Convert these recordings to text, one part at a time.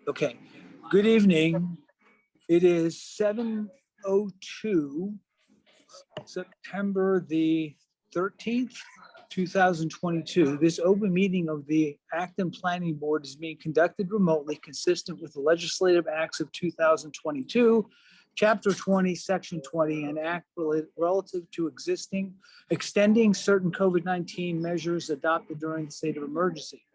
Okay, good evening. It is 7:02, September the 13th, 2022. This open meeting of the Acton Planning Board is being conducted remotely, consistent with the legislative acts of 2022, Chapter 20, Section 20, and act relative to extending certain COVID-19 measures adopted during the state of emergency.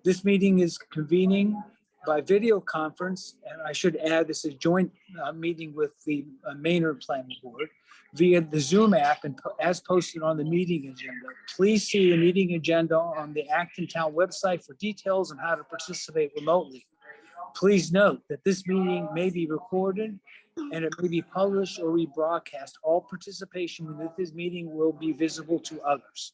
This meeting is convening by video conference, and I should add, this is a joint meeting with the Maynard Planning Board via the Zoom app and as posted on the meeting agenda. Please see the meeting agenda on the Acton Town website for details on how to participate remotely. Please note that this meeting may be recorded and it may be published or rebroadcast. All participation in this meeting will be visible to others.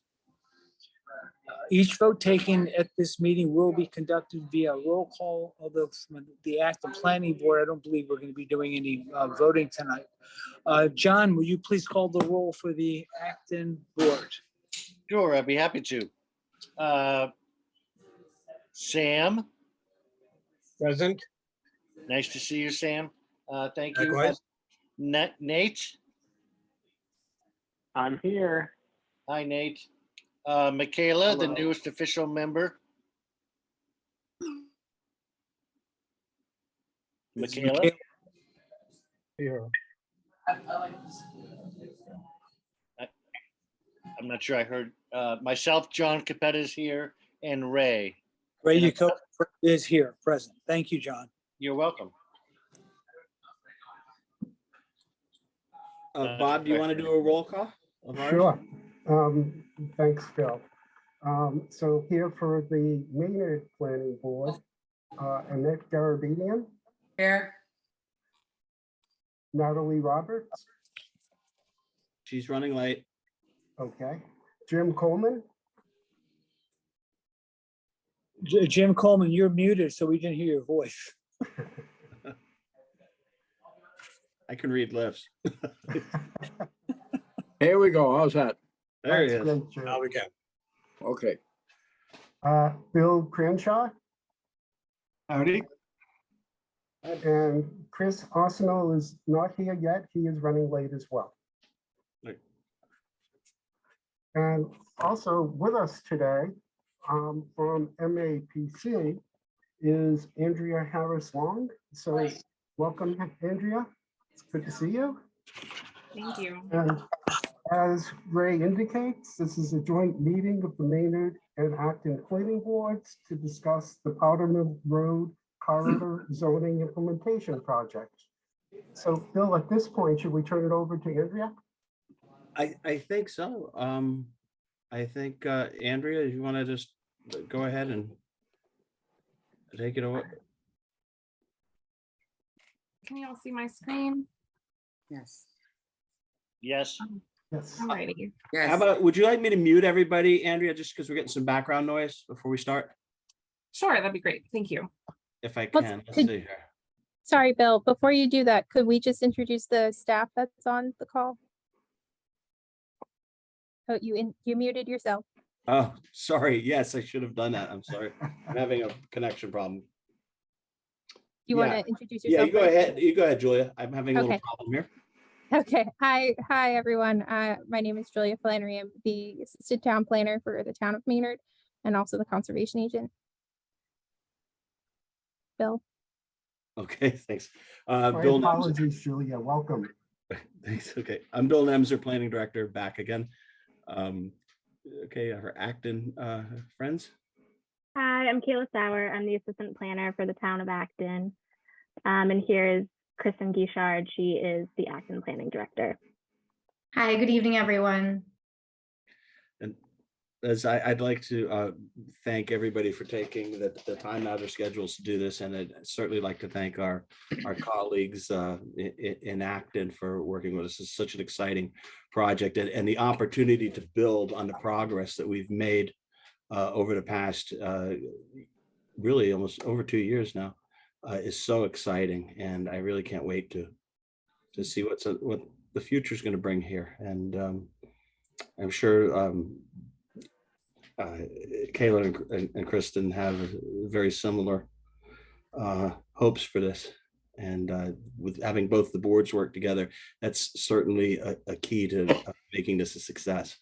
Each vote taken at this meeting will be conducted via roll call, although from the Acton Planning Board, I don't believe we're going to be doing any voting tonight. John, will you please call the roll for the Acton Board? Sure, I'd be happy to. Sam, Present. nice to see you, Sam. Thank you. Likewise. Nate, I'm here. hi, Nate. Michaela, the Hello. newest official member. Michaela, Here. I'm not sure I heard, myself, John Capetta is here, and Ray. Ray Yacob is here, present. Thank you, John. You're welcome. Bob, do you want to do a roll call of ours? Sure. Thanks, Phil. So here for the Maynard Planning Board, Annette Garabedian, Here. Natalie Roberts, She's running late. okay, Jim Coleman, Jim Coleman, you're muted, so we didn't hear your voice. I can read lips. Here we go. How's that? There he that's is. great, Jim. Now we can. Okay. Bill Crenshaw, Howdy. and Chris Arsenal is not here yet. He is running late as well. Right. And also with us today from MAPC is Andrea Harris Long. So welcome, Andrea. It's good to see you. Thank you. And as Ray indicates, this is a joint meeting of the Maynard and Acton Planning Boards to discuss the Powder Mill Road Corridor Zoning Implementation Project. So Bill, at this point, should we turn it over to Andrea? I think so. I think Andrea, if you want to just go ahead and take it away. Can you all see my screen? Yes. Yes, Yes. Alrighty. How about, would you like me to mute everybody, Andrea, just because we're getting some background noise before we start? Sure, that'd be great. Thank you. If I Let's- can. Let's could- see here. Sorry, Bill, before you do that, could we just introduce the staff that's on the call? Oh, you muted yourself. Oh, sorry. Yes, I should have done that. I'm sorry. I'm having a connection problem. You want Yeah. to introduce Yeah, yourself? you go first? ahead. You go ahead, Julia. I'm having a little Okay. problem here. Okay. Hi, everyone. My name is Julia Flannery. I'm the Assistant Town Planner for the Town of Maynard and also the Conservation Agent. Bill? Okay, thanks. My Bill Nemser. apologies, Julia. Welcome. Thanks. Okay, I'm Bill Nemser, Planning Director, back again. Okay, our Acton friends. Hi, I'm Kayla Sauer. I'm the assistant planner for the town of Acton. And here is Kristen Guichard. She is the Acton planning director. Hi, good evening, everyone. And as I'd like to thank everybody for taking the time out of their schedules to do this. And I'd certainly like to thank our colleagues in Acton for working with us. It's such an exciting project and the opportunity to build on the progress that we've made over the past really almost over 2 years now is so exciting. And I really can't wait to see what the future is going to bring here. And I'm sure Kayla and Kristen have very similar hopes for this. And with having both the boards work together, that's certainly a key to making this a success.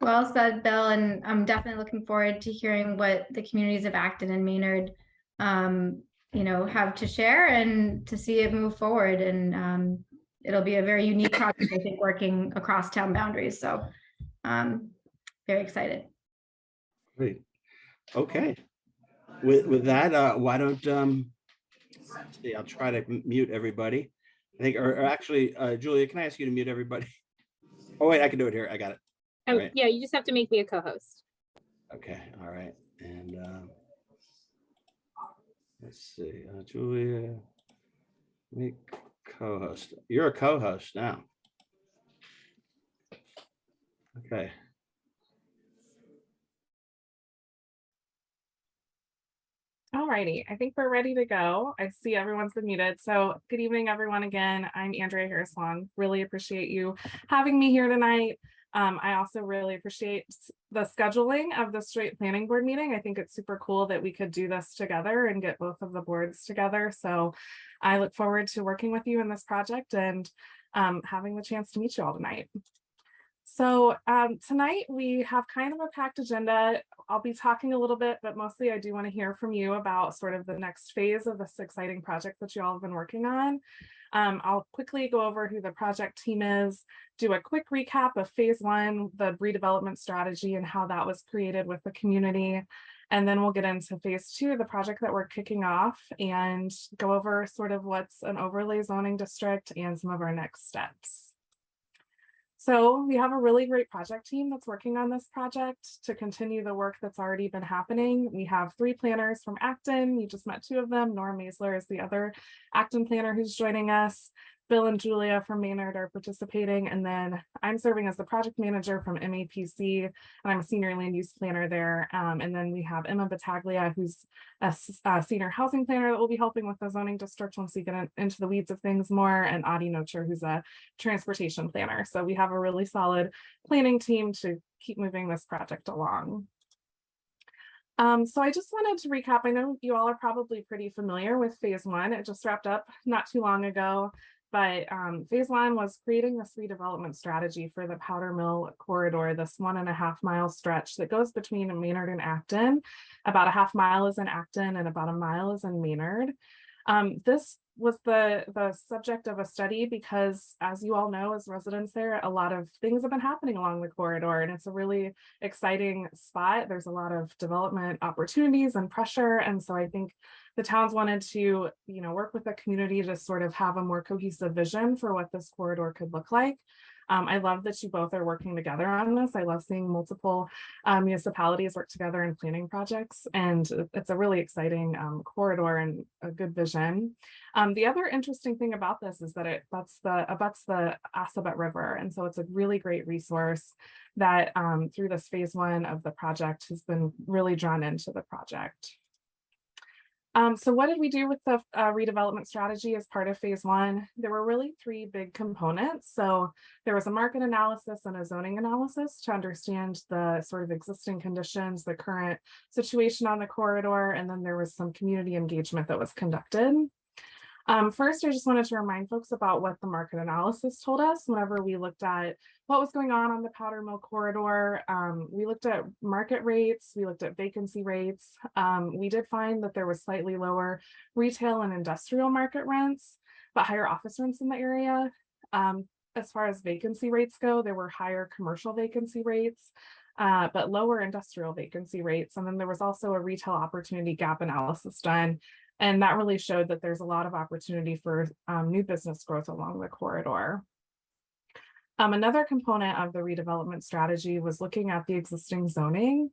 Well said, Bill, and I'm definitely looking forward to hearing what the communities of Acton and Maynard, have to share and to see it move forward. And it'll be a very unique project, I think, working across town boundaries. So very excited. Great. Okay. With that, why don't let's see, I'll try to mute everybody. I think, or actually, Julia, can I ask you to mute everybody? Oh wait, I can do it here. I got it. Oh, Right. yeah, you just have to make me a co-host. Okay. All right. And let's see, Julia, make co-host. You're a co-host now. Okay. Alrighty, I think we're ready to go. I see everyone's been muted. So good evening, everyone. Again, I'm Andrea Harris-Long. Really appreciate you having me here tonight. I also really appreciate the scheduling of the Straight Planning Board meeting. I think it's super cool that we could do this together and get both of the boards together. So I look forward to working with you in this project and having the chance to meet you all tonight. So tonight we have kind of a packed agenda. I'll be talking a little bit, but mostly I do want to hear from you about sort of the next phase of this exciting project that you all have been working on. I'll quickly go over who the project team is, do a quick recap of phase one, the redevelopment strategy and how that was created with the community. And then we'll get into phase two, the project that we're kicking off, and go over sort of what's an overlay zoning district and some of our next steps. So we have a really great project team that's working on this project to continue the work that's already been happening. We have 3 planners from Acton. You just met 2 of them. Nora Maisler is the other Acton planner who's joining us. Bill and Julia from Maynard are participating. And then I'm serving as the project manager from MAPC, and I'm a senior land use planner there. And then we have Emma Battaglia, who's a senior housing planner that will be helping with the zoning district once we get into the weeds of things more, and Adi Nocher, who's a transportation planner. So we have a really solid planning team to keep moving this project along. So I just wanted to recap. I know you all are probably pretty familiar with phase one. It just wrapped up not too long ago. But phase one was creating this redevelopment strategy for the Powder Mill corridor, this 1.5 mile stretch that goes between Maynard and Acton. About a half mile is in Acton and about a mile is in Maynard. This was the subject of a study because, as you all know, as residents there, a lot of things have been happening along the corridor, and it's a really exciting spot. There's a lot of development opportunities and pressure, and so I think the towns wanted to, work with the community to sort of have a more cohesive vision for what this corridor could look like. I love that you both are working together on this. I love seeing multiple municipalities work together in planning projects, and it's a really exciting corridor and a good vision. The other interesting thing about this is that it abuts the Assabet River, and so it's a really great resource that through this phase one of the project has been really drawn into the project. So what did we do with the redevelopment strategy as part of phase one? There were really 3 big components. So there was a market analysis and a zoning analysis to understand the sort of existing conditions, the current situation on the corridor, and then there was some community engagement that was conducted. First, I just wanted to remind folks about what the market analysis told us whenever we looked at what was going on the Powder Mill corridor. We looked at market rates, we looked at vacancy rates. We did find that there was slightly lower retail and industrial market rents, but higher office rents in the area. As far as vacancy rates go, there were higher commercial vacancy rates, but lower industrial vacancy rates. And then there was also a retail opportunity gap analysis done. And that really showed that there's a lot of opportunity for new business growth along the corridor. Another component of the redevelopment strategy was looking at the existing zoning.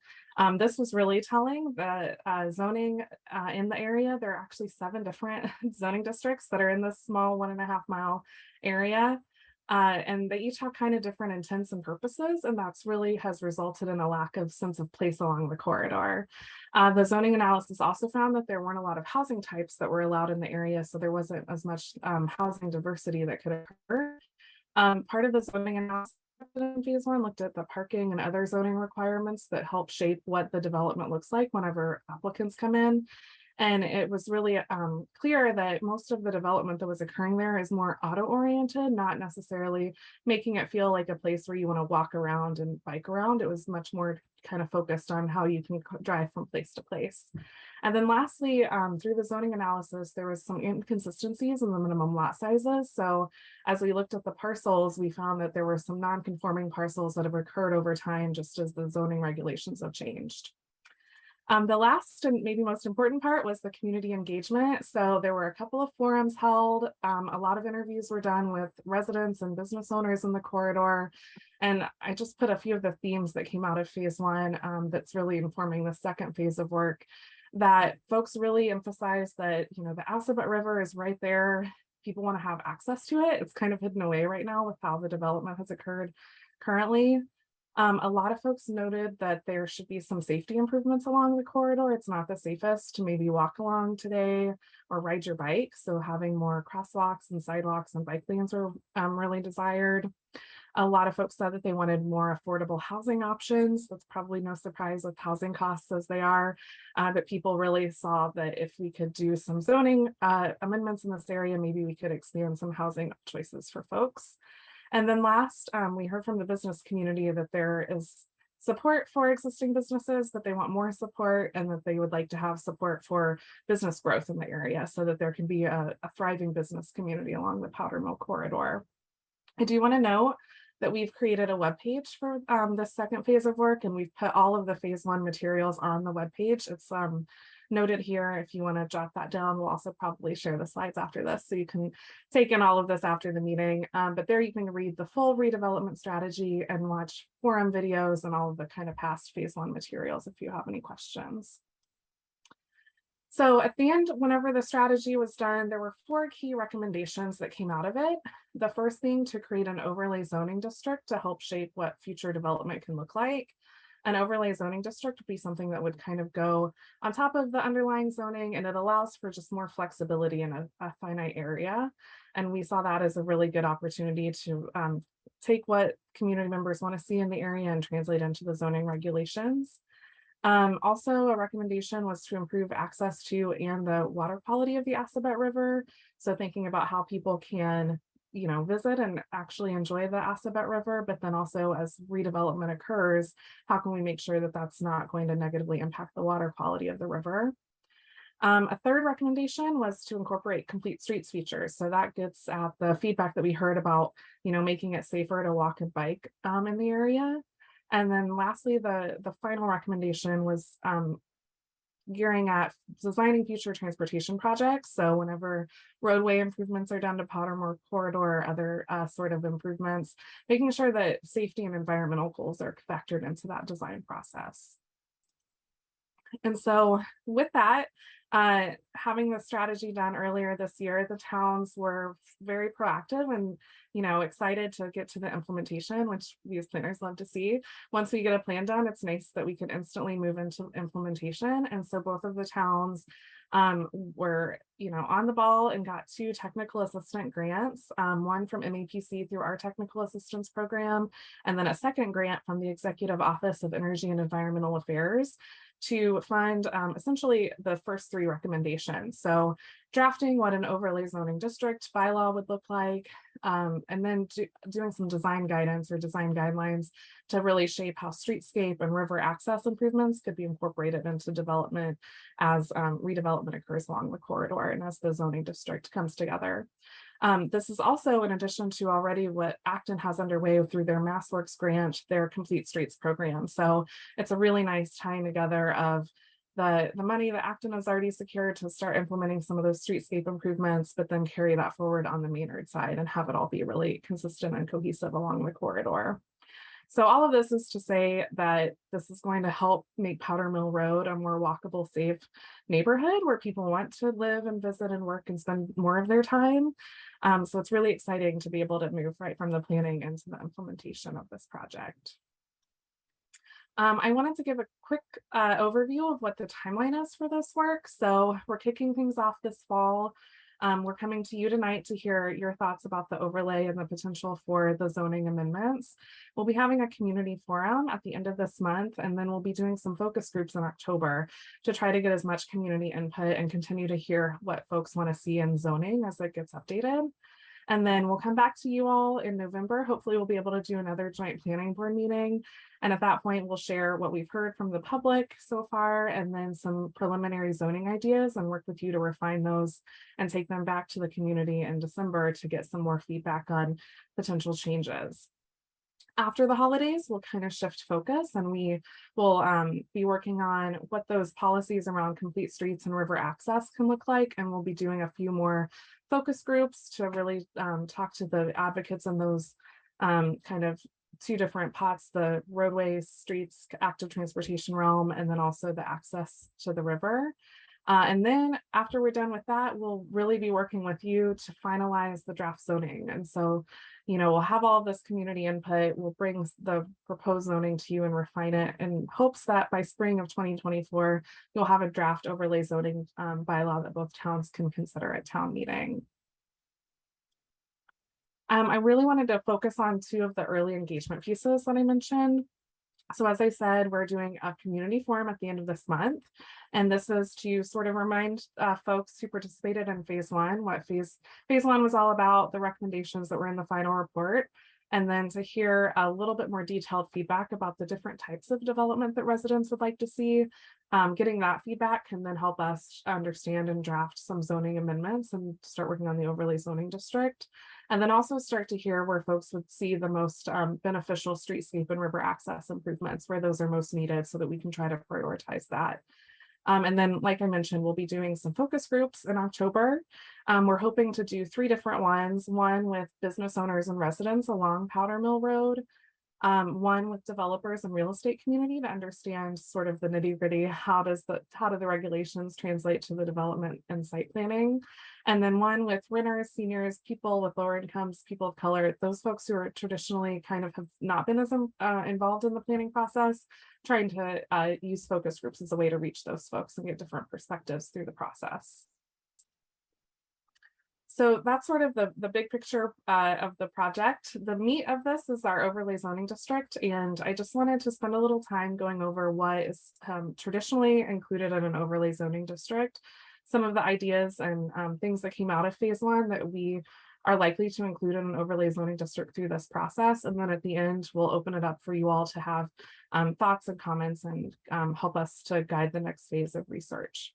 This was really telling that zoning in the area, there are actually 7 different zoning districts that are in this small 1.5 mile area. And they each have kind of different intents and purposes, and that's really has resulted in a lack of sense of place along the corridor. The zoning analysis also found that there weren't a lot of housing types that were allowed in the area, so there wasn't as much housing diversity that could occur. Part of the zoning analysis in phase one looked at the parking and other zoning requirements that help shape what the development looks like whenever applicants come in. And it was really clear that most of the development that was occurring there is more auto-oriented, not necessarily making it feel like a place where you want to walk around and bike around. It was much more kind of focused on how you can drive from place to place. And then lastly, through the zoning analysis, there was some inconsistencies in the minimum lot sizes. So as we looked at the parcels, we found that there were some non-conforming parcels that have occurred over time, just as the zoning regulations have changed. The last and maybe most important part was the community engagement. So there were a couple of forums held. A lot of interviews were done with residents and business owners in the corridor. And I just put a few of the themes that came out of phase one that's really informing the second phase of work, that folks really emphasize that, you know, the Assabet River is right there. People want to have access to it. It's kind of hidden away right now with how the development has occurred currently. A lot of folks noted that there should be some safety improvements along the corridor. It's not the safest to maybe walk along today or ride your bike. So having more crosswalks and sidewalks and bike lanes are really desired. A lot of folks said that they wanted more affordable housing options. That's probably no surprise with housing costs as they are, that people really saw that if we could do some zoning amendments in this area, maybe we could expand some housing choices for folks. And then last, we heard from the business community that there is support for existing businesses, but they want more support and that they would like to have support for business growth in the area so that there can be a thriving business community along the Powder Mill corridor. I do want to note that we've created a webpage for the second phase of work, and we've put all of the phase one materials on the webpage. It's noted here if you want to jot that down. We'll also probably share the slides after this so you can take in all of this after the meeting. But there you can read the full redevelopment strategy and watch forum videos and all of the kind of past phase one materials if you have any questions. So at the end, whenever the strategy was done, there were 4 key recommendations that came out of it. The first being to create an overlay zoning district to help shape what future development can look like. An overlay zoning district would be something that would kind of go on top of the underlying zoning, and it allows for just more flexibility in a finite area. And we saw that as a really good opportunity to take what community members want to see in the area and translate into the zoning regulations. Also, a recommendation was to improve access to and the water quality of the Assabet River. So thinking about how people can, you know, visit and actually enjoy the Assabet River, but then also as redevelopment occurs, how can we make sure that that's not going to negatively impact the water quality of the river? A third recommendation was to incorporate complete streets features. So that gets at the feedback that we heard about, you know, making it safer to walk and bike in the area. And then lastly, the final recommendation was gearing at designing future transportation projects. So whenever roadway improvements are done to Powder Mill corridor or other sort of improvements, making sure that safety and environmental goals are factored into that design process. And so with that, having the strategy done earlier this year, the towns were very proactive and, you know, excited to get to the implementation, which we as planners love to see. Once we get a plan done, it's nice that we can instantly move into implementation. And so both of the towns were, you know, on the ball and got 2 technical assistant grants, one from MAPC through our technical assistance program, and then a second grant from the Executive Office of Energy and Environmental Affairs to fund essentially the first 3 recommendations. So drafting what an overlay zoning district bylaw would look like, and then doing some design guidance or design guidelines to really shape how streetscape and river access improvements could be incorporated into development as redevelopment occurs along the corridor and as the zoning district comes together. This is also in addition to already what Acton has underway through their MassWorks grant, their Complete Streets program. So it's a really nice tying together of the money that Acton has already secured to start implementing some of those streetscape improvements, but then carry that forward on the Maynard side and have it all be really consistent and cohesive along the corridor. So all of this is to say that this is going to help make Powder Mill Road a more walkable, safe neighborhood where people want to live and visit and work and spend more of their time. So it's really exciting to be able to move right from the planning into the implementation of this project. I wanted to give a quick overview of what the timeline is for this work. So we're kicking things off this fall. We're coming to you tonight to hear your thoughts about the overlay and the potential for the zoning amendments. We'll be having a community forum at the end of this month, and then we'll be doing some focus groups in October to try to get as much community input and continue to hear what folks want to see in zoning as it gets updated. And then we'll come back to you all in November. Hopefully we'll be able to do another joint planning board meeting. And at that point, we'll share what we've heard from the public so far, and then some preliminary zoning ideas, and work with you to refine those and take them back to the community in December to get some more feedback on potential changes. After the holidays, we'll kind of shift focus, and we will be working on what those policies around complete streets and river access can look like. And we'll be doing a few more focus groups to really talk to the advocates in those kind of two different pots, the roadways, streets, active transportation realm, and then also the access to the river. And then after we're done with that, we'll really be working with you to finalize the draft zoning. And so, you know, we'll have all this community input. We'll bring the proposed zoning to you and refine it in hopes that by spring of 2024, you'll have a draft overlay zoning bylaw that both towns can consider at town meeting. I really wanted to focus on two of the early engagement pieces that I mentioned. So as I said, we're doing a community forum at the end of this month. And this is to sort of remind folks who participated in phase one, what phase one was all about, the recommendations that were in the final report, and then to hear a little bit more detailed feedback about the different types of development that residents would like to see. Getting that feedback can then help us understand and draft some zoning amendments and start working on the overlay zoning district. And then also start to hear where folks would see the most beneficial streetscape and river access improvements, where those are most needed, so that we can try to prioritize that. And then, like I mentioned, we'll be doing some focus groups in October. We're hoping to do 3 different ones, one with business owners and residents along Powder Mill Road, one with developers and real estate community to understand sort of the nitty-gritty, how do the regulations translate to the development and site planning, and then one with renters, seniors, people with lower incomes, people of color, those folks who are traditionally kind of have not been as involved in the planning process, trying to use focus groups as a way to reach those folks and get different perspectives through the process. So that's sort of the big picture of the project. The meat of this is our overlay zoning district. And I just wanted to spend a little time going over what is traditionally included in an overlay zoning district, some of the ideas and things that came out of phase one that we are likely to include in an overlay zoning district through this process. And then at the end, we'll open it up for you all to have thoughts and comments and help us to guide the next phase of research.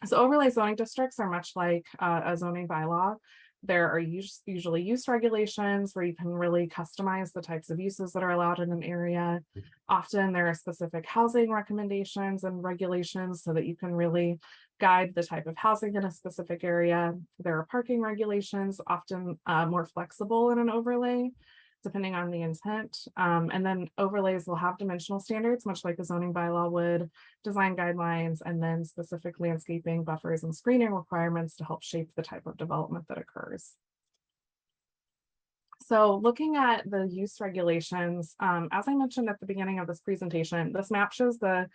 So overlay zoning districts are much like a zoning bylaw. There are usually use regulations where you can really customize the types of uses that are allowed in an area. Often there are specific housing recommendations and regulations so that you can really guide the type of housing in a specific area. There are parking regulations, often more flexible in an overlay, depending on the intent. And then overlays will have dimensional standards, much like a zoning bylaw would, design guidelines, and then specific landscaping, buffers, and screening requirements to help shape the type of development that occurs. So looking at the use regulations, as I mentioned at the beginning of this presentation, this map shows the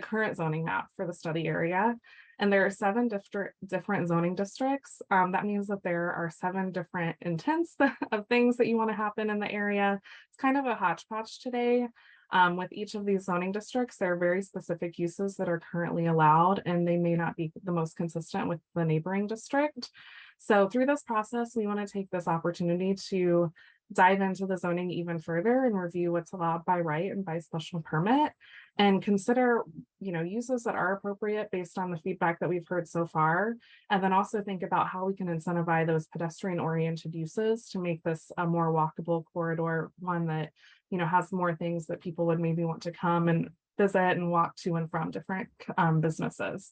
current zoning map for the study area. And there are 7 different zoning districts. That means that there are 7 different intents of things that you want to happen in the area. It's kind of a hodgepodge today. With each of these zoning districts, there are very specific uses that are currently allowed, and they may not be the most consistent with the neighboring district. So through this process, we want to take this opportunity to dive into the zoning even further and review what's allowed by right and by special permit, and consider, uses that are appropriate based on the feedback that we've heard so far. And then also think about how we can incentivize those pedestrian oriented uses to make this a more walkable corridor, one that, has more things that people would maybe want to come and visit and walk to and from different businesses.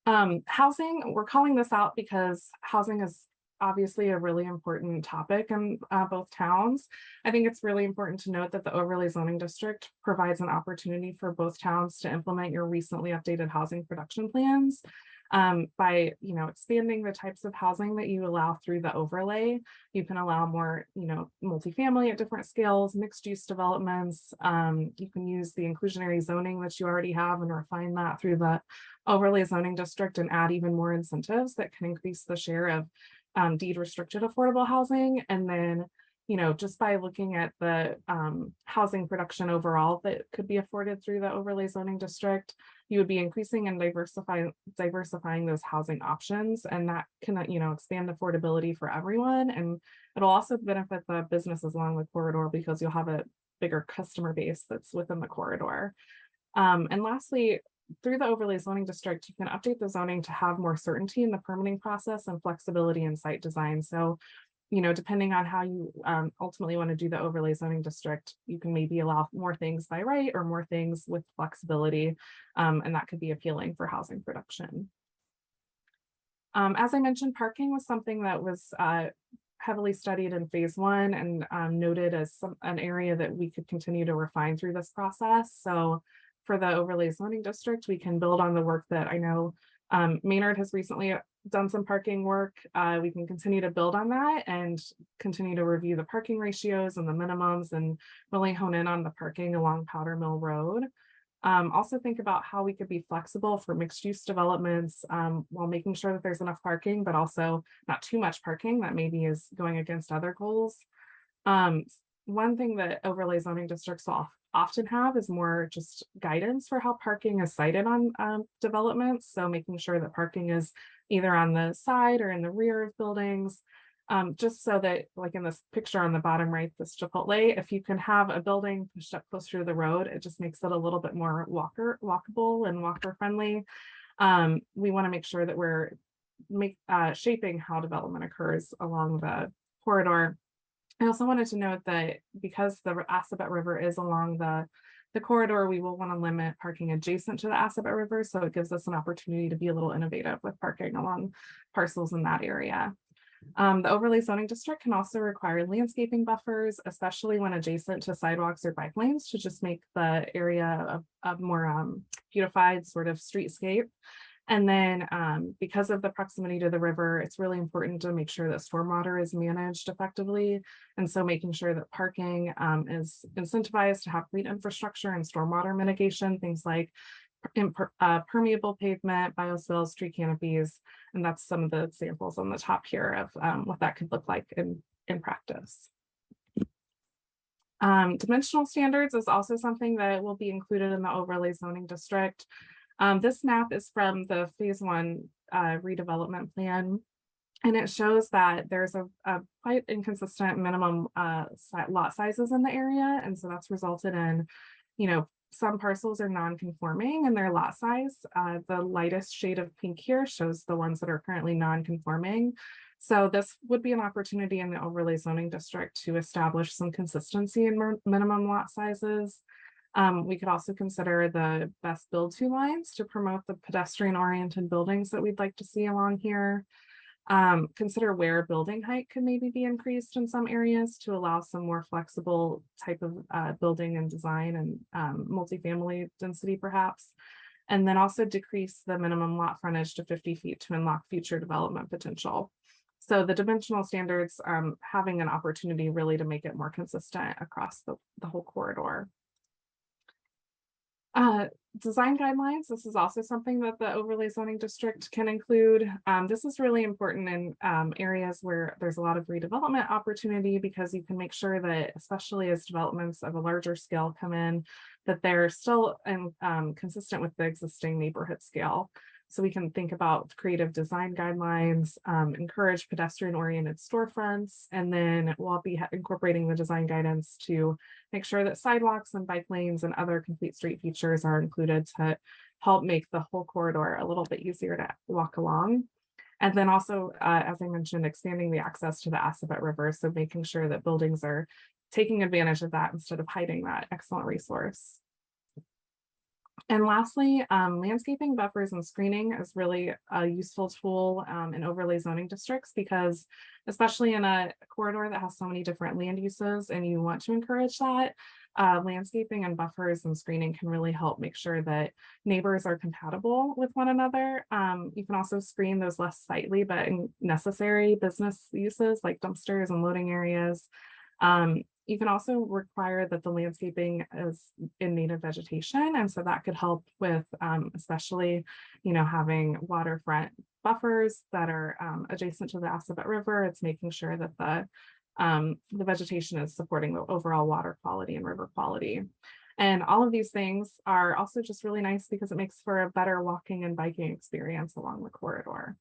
Housing, we're calling this out because housing is obviously a really important topic in both towns. I think it's really important to note that the overlay zoning district provides an opportunity for both towns to implement your recently updated housing production plans. By expanding the types of housing that you allow through the overlay, you can allow more multifamily at different scales, mixed use developments. You can use the inclusionary zoning that you already have and refine that through the overlay zoning district and add even more incentives that can increase the share of deed restricted affordable housing. And then, just by looking at the housing production overall that could be afforded through the overlay zoning district, you would be increasing and diversifying those housing options, and that can, expand affordability for everyone. And it'll also benefit the businesses along the corridor because you'll have a bigger customer base that's within the corridor. And lastly, through the overlay zoning district, you can update the zoning to have more certainty in the permitting process and flexibility in site design. So, depending on how you ultimately want to do the overlay zoning district, you can maybe allow more things by right or more things with flexibility, and that could be appealing for housing production. As I mentioned, parking was something that was heavily studied in phase 1 and noted as an area that we could continue to refine through this process. So for the overlay zoning district, we can build on the work that I know Maynard has recently done some parking work. We can continue to build on that and continue to review the parking ratios and the minimums and really hone in on the parking along Powder Mill Road. Also think about how we could be flexible for mixed use developments while making sure that there's enough parking, but also not too much parking that maybe is going against other goals. One thing that overlay zoning districts often have is more just guidance for how parking is cited on developments. So making sure that parking is either on the side or in the rear of buildings, just so that, like in this picture on the bottom right, this Chipotle, if you can have a building pushed up closer to the road, it just makes it a little bit more walkable and walker friendly. We want to make sure that we're shaping how development occurs along the corridor. I also wanted to note that because the Assabet River is along the corridor, we will want to limit parking adjacent to the Assabet River. So it gives us an opportunity to be a little innovative with parking along parcels in that area. The overlay zoning district can also require landscaping buffers, especially when adjacent to sidewalks or bike lanes, to just make the area a more beautified sort of streetscape. And then because of the proximity to the river, it's really important to make sure that stormwater is managed effectively. And so making sure that parking is incentivized to have clean infrastructure and stormwater mitigation, things like permeable pavement, biospills, tree canopies. And that's some of the examples on the top here of what that could look like in practice. Dimensional standards is also something that will be included in the overlay zoning district. This map is from the phase 1 redevelopment plan, and it shows that there's a quite inconsistent minimum lot sizes in the area. And so that's resulted in, some parcels are non-conforming in their lot size. The lightest shade of pink here shows the ones that are currently non-conforming. So this would be an opportunity in the overlay zoning district to establish some consistency in minimum lot sizes. We could also consider the best build to lines to promote the pedestrian oriented buildings that we'd like to see along here. Consider where building height could maybe be increased in some areas to allow some more flexible type of building and design and multifamily density perhaps. And then also decrease the minimum lot frontage to 50 feet to unlock future development potential. So the dimensional standards having an opportunity really to make it more consistent across the whole corridor. Design guidelines. This is also something that the overlay zoning district can include. This is really important in areas where there's a lot of redevelopment opportunity, because you can make sure that, especially as developments of a larger scale come in, that they're still consistent with the existing neighborhood scale. So we can think about creative design guidelines, encourage pedestrian-oriented storefronts, and then we'll be incorporating the design guidance to make sure that sidewalks and bike lanes and other complete street features are included to help make the whole corridor a little bit easier to walk along. And then also, as I mentioned, expanding the access to the Assabet River, so making sure that buildings are taking advantage of that instead of hiding that excellent resource. And lastly, landscaping buffers and screening is really a useful tool in overlay zoning districts, because especially in a corridor that has so many different land uses and you want to encourage that, landscaping and buffers and screening can really help make sure that neighbors are compatible with one another. You can also screen those less sightly but necessary business uses like dumpsters and loading areas. You can also require that the landscaping is in native vegetation. And so that could help with especially, having waterfront buffers that are adjacent to the Assabet River. It's making sure that the vegetation is supporting the overall water quality and river quality. And all of these things are also just really nice because it makes for a better walking and biking experience along the corridor.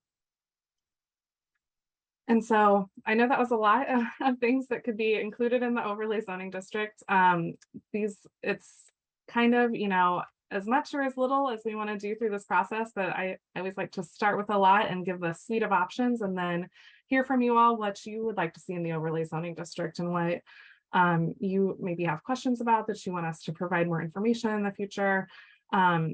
And so I know that was a lot of things that could be included in the overlay zoning district. It's kind of, as much or as little as we want to do through this process, but I always like to start with a lot and give the suite of options and then hear from you all what you would like to see in the overlay zoning district and what you maybe have questions about that you want us to provide more information in the future.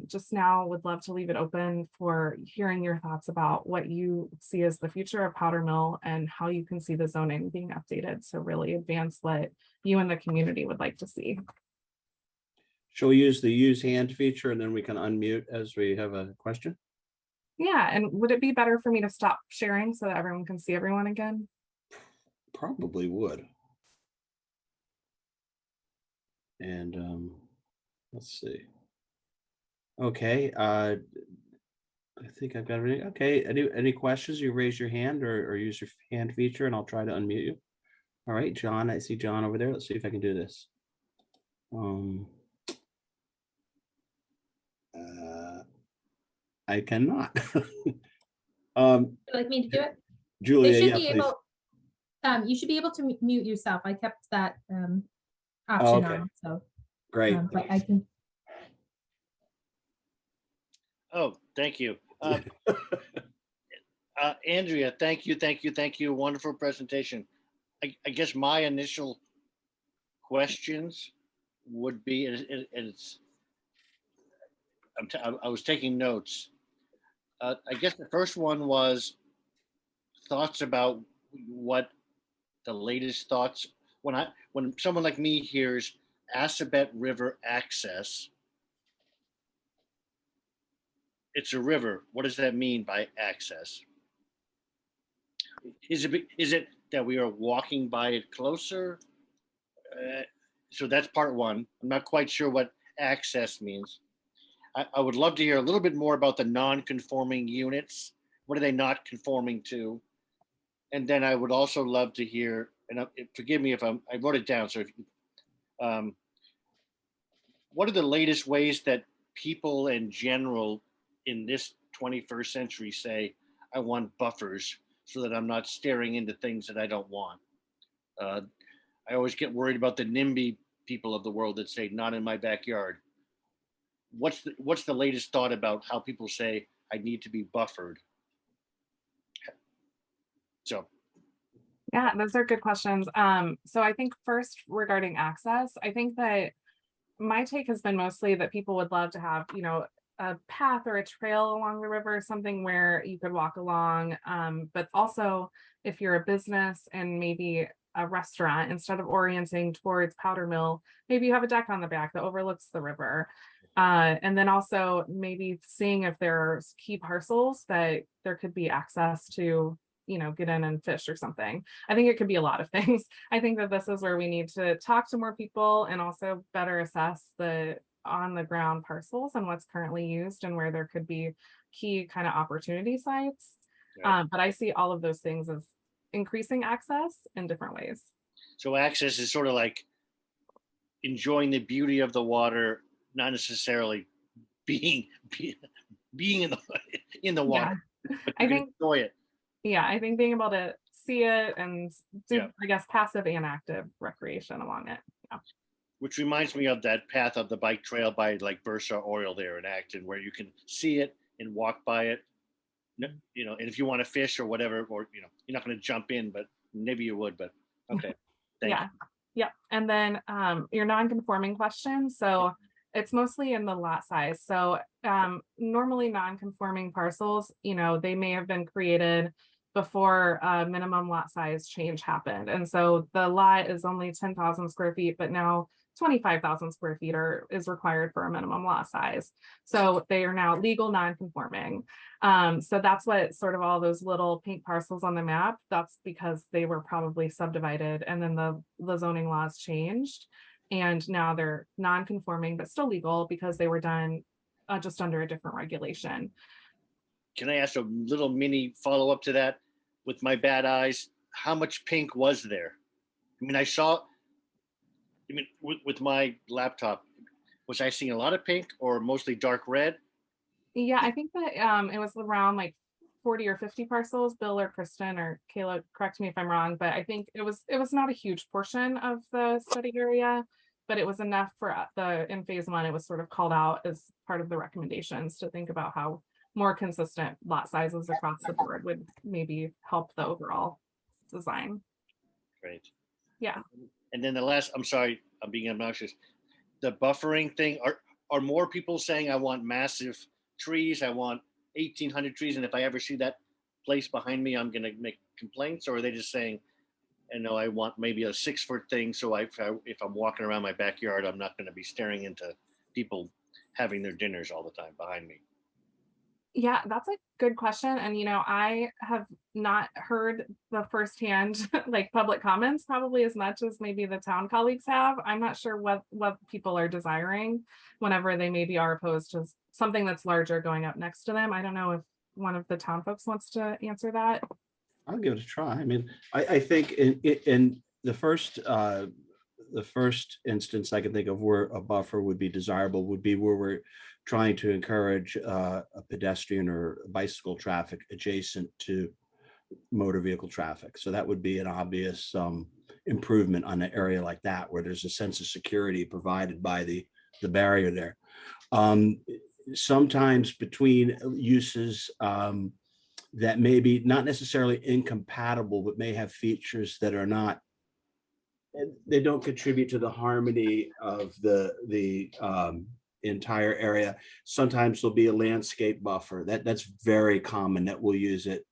Just now would love to leave it open for hearing your thoughts about what you see as the future of Powder Mill and how you can see the zoning being updated. So really advance what you and the community would like to see. Shall we use the use hand feature and then we can unmute as we have a question? Yeah, and would it be better for me to stop sharing so that everyone can see everyone again? Probably would. And let's see. Okay, I think I've got everything. Okay, any questions? You raise your hand or use your hand feature and I'll try to unmute you. All right, John, I see John over there. Let's see if I can do this. I cannot. Would you like me to do it? Julia, They should yeah, be please. able, you should be able to mute yourself. I kept that Oh, option okay. on, so. Great. But I can, Oh, thank you. Andrea, thank you. Wonderful presentation. I guess my initial questions would be, and it's, I was taking notes. I guess the first one was thoughts about what the latest thoughts, when someone like me hears Assabet River access, it's a river. What does that mean by access? Is it that we are walking by it closer? So that's part one. I'm not quite sure what access means. I would love to hear a little bit more about the non-conforming units. What are they not conforming to? And then I would also love to hear, and forgive me if I wrote it down. So, if, what are the latest ways that people in general in this 21st century say, I want buffers so that I'm not staring into things that I don't want? I always get worried about the NIMBY people of the world that say, not in my backyard. What's the latest thought about how people say I need to be buffered? So. Yeah, those are good questions. So I think first regarding access, I think that my take has been mostly that people would love to have, a path or a trail along the river, something where you could walk along. But also if you're a business and maybe a restaurant, instead of orienting towards Powder Mill, maybe you have a deck on the back that overlooks the river. And then also maybe seeing if there's key parcels that there could be access to, get in and fish or something. I think it could be a lot of things. I think that this is where we need to talk to more people and also better assess the on the ground parcels and what's currently used and where there could be key kind of opportunity sites. Right. But I see all of those things as increasing access in different ways. So access is sort of like enjoying the beauty of the water, not necessarily being in the water, but I you can think enjoy it. Yeah, I think being able to see it and do, Yeah. I guess, passive and active recreation along it. Yeah. Which reminds me of that path of the bike trail by like Bursa Oil there in Acton, where you can see it and walk by it. And if you want to fish or whatever, or you're not going to jump in, but maybe you would. But okay, thank you. Yeah. And then your non-conforming question. So it's mostly in the lot size. So normally non-conforming parcels, they may have been created before minimum lot size change happened. And so the lot is only 10,000 square feet, but now 25,000 square feet is required for a minimum lot size. So they are now legal non-conforming. So that's what sort of all those little pink parcels on the map, that's because they were probably subdivided and then the zoning laws changed. And now they're non-conforming, but still legal because they were done just under a different regulation. Can I ask a little mini follow-up to that? With my bad eyes, how much pink was there? I mean, with my laptop, was I seeing a lot of pink or mostly dark red? Yeah, I think that it was around like 40 or 50 parcels. Bill or Kristen or Kayla, correct me if I'm wrong, but I think it was not a huge portion of the study area, but it was enough for in phase one, it was sort of called out as part of the recommendations to think about how more consistent lot sizes across the board would maybe help the overall design. Great. Yeah. And then the last, I'm sorry, I'm being obnoxious. The buffering thing, are more people saying I want massive trees, I want 1,800 trees, and if I ever see that place behind me, I'm gonna make complaints, or are they just saying, I want maybe a 6-foot thing, so if I'm walking around my backyard, I'm not gonna be staring into people having their dinners all the time behind me? Yeah, that's a good question. And, I have not heard the firsthand like public comments probably as much as maybe the town colleagues have. I'm not sure what people are desiring whenever they maybe are opposed to something that's larger going up next to them. I don't know if one of the town folks wants to answer that. I'll give it a try. I mean, I think in the first instance I can think of where a buffer would be desirable would be where we're trying to encourage a pedestrian or bicycle traffic adjacent to motor vehicle traffic. So that would be an obvious improvement on an area like that, where there's a sense of security provided by the barrier there. Sometimes between uses that may be not necessarily incompatible, but may have features that are not, they don't contribute to the harmony of the entire area. Sometimes there'll be a landscape buffer that's very common, that we'll use it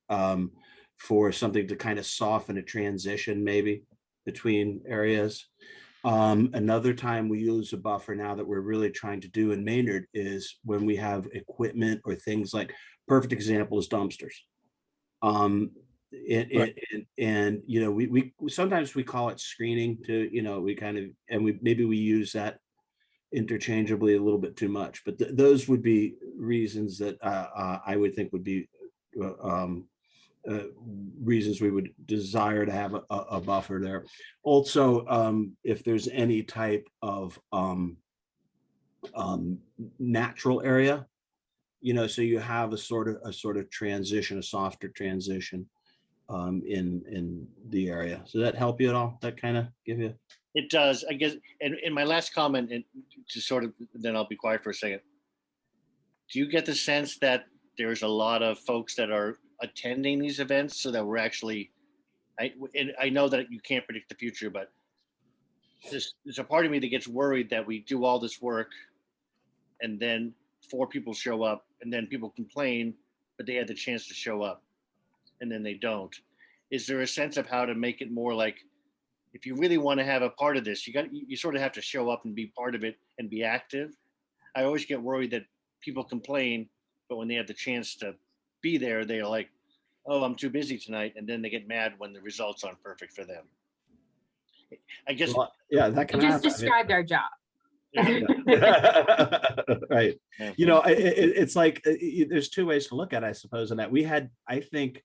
for something to kind of soften a transition maybe between areas. Another time we use a buffer now that we're really trying to do in Maynard is when we have equipment or things like, perfect example is dumpsters. We sometimes we call it screening to, we kind of, and maybe we use that interchangeably a little bit too much, but those would be reasons that I would think would be reasons we would desire to have a buffer there. Also, if there's any type of natural area, so you have a sort of transition, a softer transition in the area. Does that help you at all? That kind of give you? It does, I guess. And in my last comment, and to sort of, then I'll be quiet for a second. Do you get the sense that there's a lot of folks that are attending these events so that we're actually, I know that you can't predict the future, but there's a part of me that gets worried that we do all this work and then 4 people show up and then people complain, but they had the chance to show up and then they don't. Is there a sense of how to make it more like, if you really want to have a part of this, you sort of have to show up and be part of it and be active? I always get worried that people complain, but when they have the chance to be there, they're like, oh, I'm too busy tonight. And then they get mad when the results aren't perfect for them. I guess. Well, yeah, that can You happen. just described our job. Right. It's like there's 2 ways to look at it, I suppose, and that we had, I think,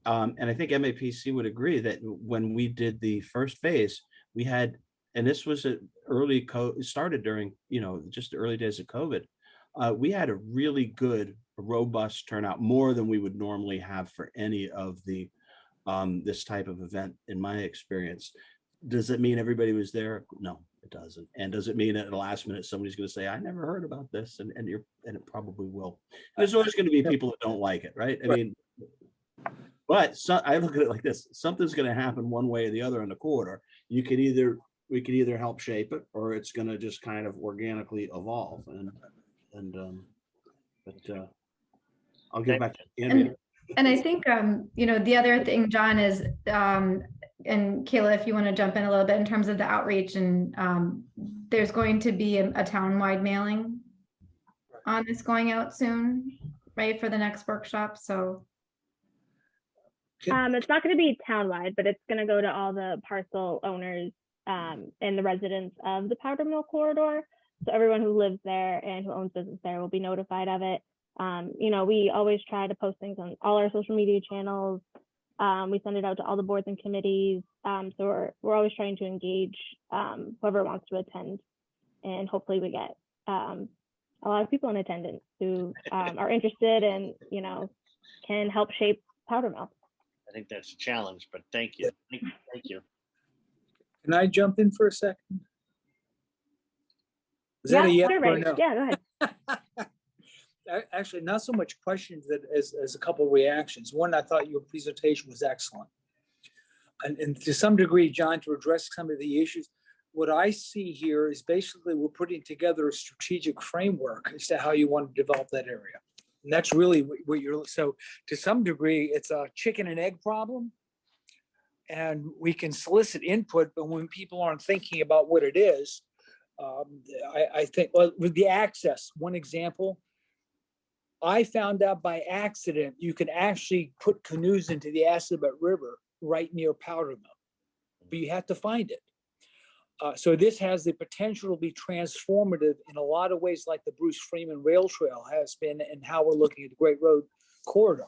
and I think MAPC would agree that when we did the first phase, we had, and this was started during, just the early days of COVID. We had a really good, robust turnout, more than we would normally have for any of the this type of event, in my experience. Does it mean everybody was there? No, it doesn't. And does it mean at the last minute somebody's going to say, I never heard about this? And it probably will. There's always going to be people that don't like it, right? I mean, but I look at it like this: something's going to happen one way or the other in the corridor. We could either help shape it, or it's going to just kind of organically evolve. But I'll get back to Andrea. And I think, the other thing, John, is and Kayla, if you want to jump in a little bit in terms of the outreach, and there's going to be a town-wide mailing on this going out soon, right, for the next workshop, so. It's not going to be townwide, but it's going to go to all the parcel owners and the residents of the Powder Mill corridor. So everyone who lives there and who owns business there will be notified of it. You know, we always try to post things on all our social media channels. We send it out to all the boards and committees. So we're always trying to engage whoever wants to attend, and hopefully we get a lot of people in attendance who are interested and, you know, can help shape Powder Mill. I think that's a challenge, but thank you. Thank you. Can I jump in for a second? Is that a yes sure, or Ray. no? Yeah, go ahead. Actually, not so much questions as a couple of reactions. One, I thought your presentation was excellent. And to some degree, John, to address some of the issues, what I see here is basically we're putting together a strategic framework as to how you want to develop that area. And that's really what you're, so to some degree, it's a chicken and egg problem. And we can solicit input, but when people aren't thinking about what it is, I think, well, with the access, one example, I found out by accident, you can actually put canoes into the Assabet River right near Powder Mill, but you have to find it. So this has the potential to be transformative in a lot of ways, like the Bruce Freeman Rail Trail has been, and how we're looking at the Great Road Corridor.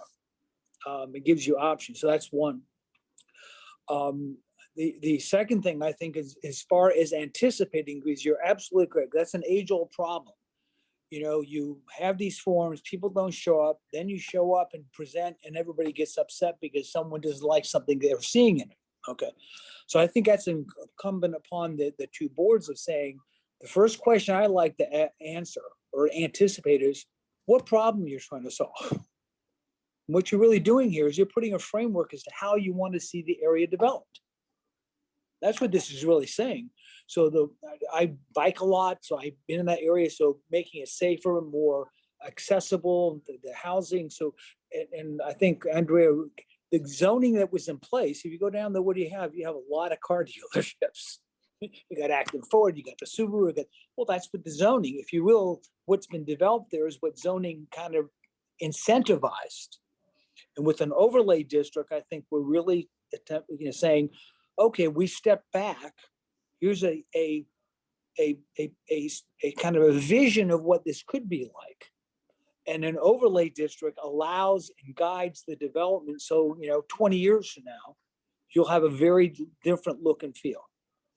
It gives you options. So that's one. The second thing I think is, as far as anticipating, because you're absolutely correct, that's an age-old problem. You know, you have these forums, people don't show up, then you show up and present, and everybody gets upset because someone doesn't like something they're seeing in it. Okay, so I think that's incumbent upon the two boards of saying, the first question I like to answer or anticipate is, what problem you're trying to solve? And what you're really doing here is you're putting a framework as to how you want to see the area developed. That's what this is really saying. So I bike a lot, so I've been in that area, so making it safer and more accessible, the housing. So, and I think, Andrea, the zoning that was in place, if you go down there, what do you have? You have a lot of car dealerships. You got Acton Ford, you got the Subaru, well, that's what the zoning, if you will, what's been developed there is what zoning kind of incentivized. And with an overlay district, I think we're really saying, okay, we step back. Here's a kind of a vision of what this could be like. And an overlay district allows and guides the development. So, 20 years from now, you'll have a very different look and feel.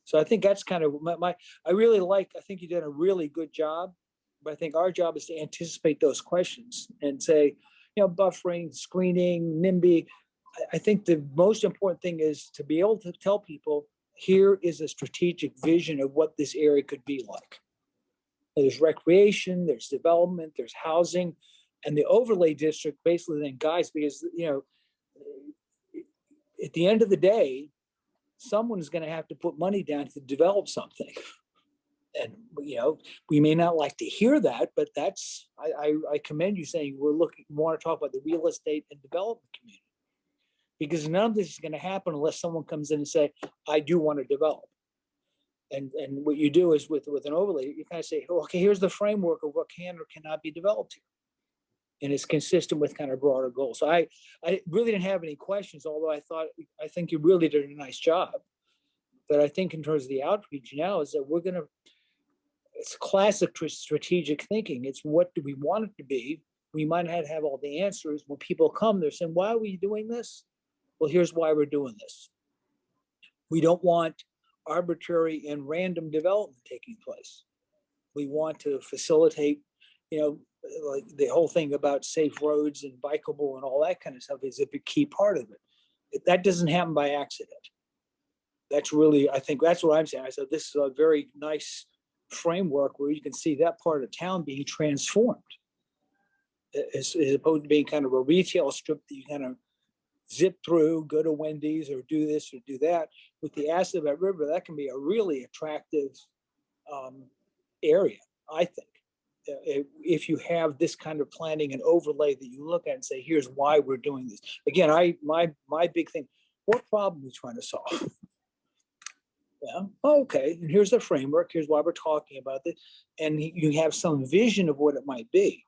So I think that's kind of I think you did a really good job, but I think our job is to anticipate those questions and say, buffering, screening, NIMBY. I think the most important thing is to be able to tell people, here is a strategic vision of what this area could be like. There's recreation, there's development, there's housing, and the overlay district basically then guides, because, at the end of the day, someone is going to have to put money down to develop something. And, we may not like to hear that, but that's, I commend you saying we want to talk about the real estate and development community. Because none of this is going to happen unless someone comes in and say, I do want to develop. And what you do is with an overlay, you kind of say, okay, here's the framework of what can or cannot be developed here. And it's consistent with kind of broader goals. So I really didn't have any questions, although I think you really did a nice job. But I think in terms of the outreach now is that it's classic strategic thinking. It's what do we want it to be? We might not have all the answers. When people come, they're saying, why are we doing this? Well, here's why we're doing this. We don't want arbitrary and random development taking place. We want to facilitate, like the whole thing about safe roads and bikeable and all that kind of stuff is a big key part of it. That doesn't happen by accident. That's really, I think that's what I'm saying. I said, this is a very nice framework where you can see that part of town being transformed as opposed to being kind of a retail strip that you kind of zip through, go to Wendy's or do this or do that. With the Assabet River, that can be a really attractive area, I think. If you have this kind of planning and overlay that you look at and say, here's why we're doing this. Again, my big thing, what problem are we trying to solve? Yeah, okay, and here's the framework, here's why we're talking about it, and you have some vision of what it might be.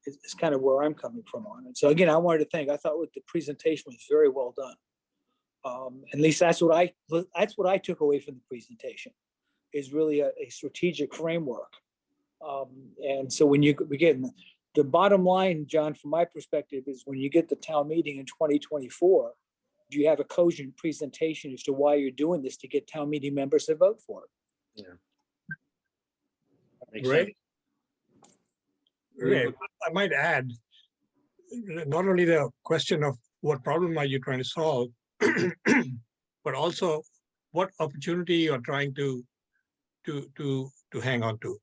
It's kind of where I'm coming from on it. So again, I wanted to thank, I thought what the presentation was very well done. At least that's what I took away from the presentation, is really a strategic framework. And so when you begin, the bottom line, John, from my perspective, is when you get the town meeting in 2024, do you have a cogent presentation as to why you're doing this to get town meeting members to vote for it? Makes Right. sense. Okay, I might add, not only the question of what problem are you trying to solve, but also what opportunity you're trying to hang on to.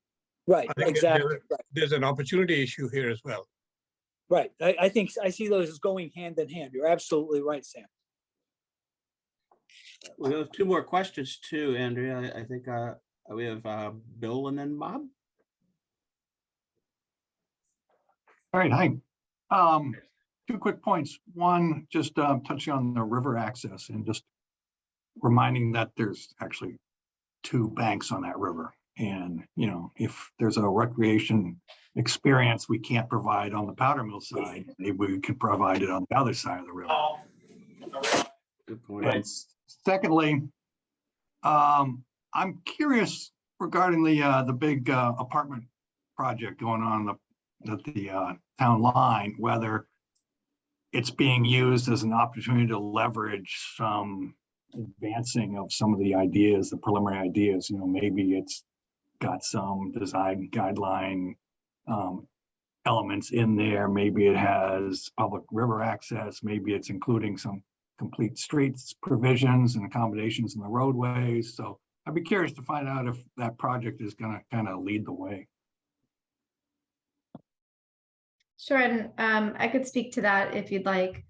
Right, I think exactly. there's an opportunity issue here as well. Right. I think I see those as going hand in hand. You're absolutely right, Sam. We have two more questions too, Andrea. I think we have Bill and then Bob. All right, hi. Two quick points. One, just touching on the river access and just reminding that there's actually two banks on that river. And, you know, if there's a recreation experience we can't provide on the powder mill side, maybe we could provide it on the other side of the river. Good point. Right. Secondly, I'm curious regarding the big apartment project going on at the town line, whether it's being used as an opportunity to leverage some advancing of some of the ideas, the preliminary ideas. You know, maybe it's got some design guideline elements in there. Maybe it has public river access. Maybe it's including some complete streets provisions and accommodations in the roadways. So I'd be curious to find out if that project is going to kind of lead the way. Sure, and I could speak to that if you'd like.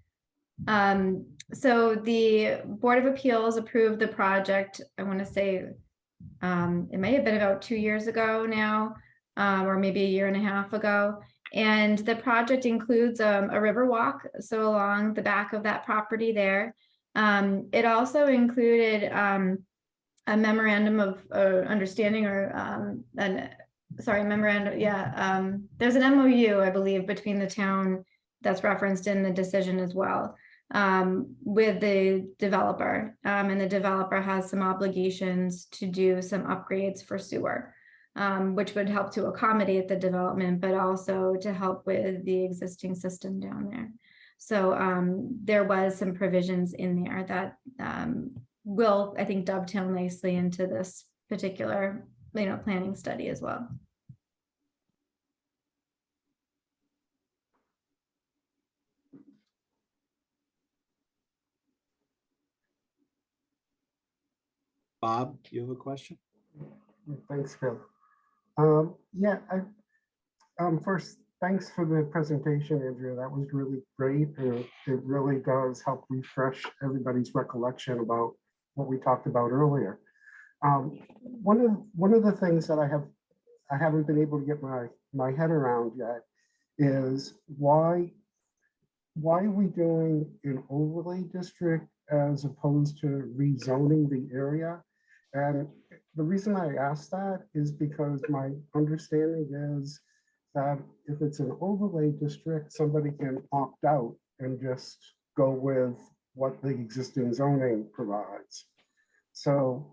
So the Board of Appeals approved the project, I want to say it may have been about 2 years ago now, or maybe a year and a half ago. And the project includes a river walk, so along the back of that property there. It also included a memorandum of understanding, or memorandum, yeah. There's an MOU, I believe, between the town that's referenced in the decision as well, with the developer. And the developer has some obligations to do some upgrades for sewer, which would help to accommodate the development, but also to help with the existing system down there. So there was some provisions in there that will, I think, dovetail nicely into this particular, planning study as well. Bob, you have a question? Thanks, Phil. Yeah, first, thanks for the presentation, Andrea. That was really great. It really does help refresh everybody's recollection about what we talked about earlier. One of the things that I haven't been able to get my head around yet is why are we doing an overlay district as opposed to rezoning the area? And the reason I ask that is because my understanding is that if it's an overlay district, somebody can opt out and just go with what the existing zoning provides. So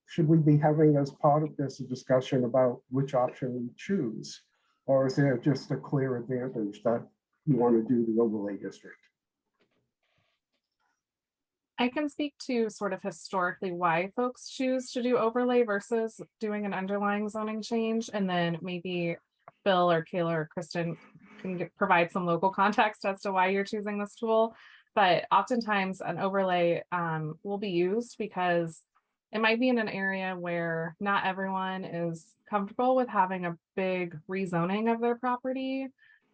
should we be having as part of this a discussion about which option we choose? Or is there just a clear advantage that you want to do the overlay district? I can speak to sort of historically why folks choose to do overlay versus doing an underlying zoning change. And then maybe Bill or Kayla or Kristen can provide some local context as to why you're choosing this tool. But oftentimes an overlay will be used because it might be in an area where not everyone is comfortable with having a big rezoning of their property,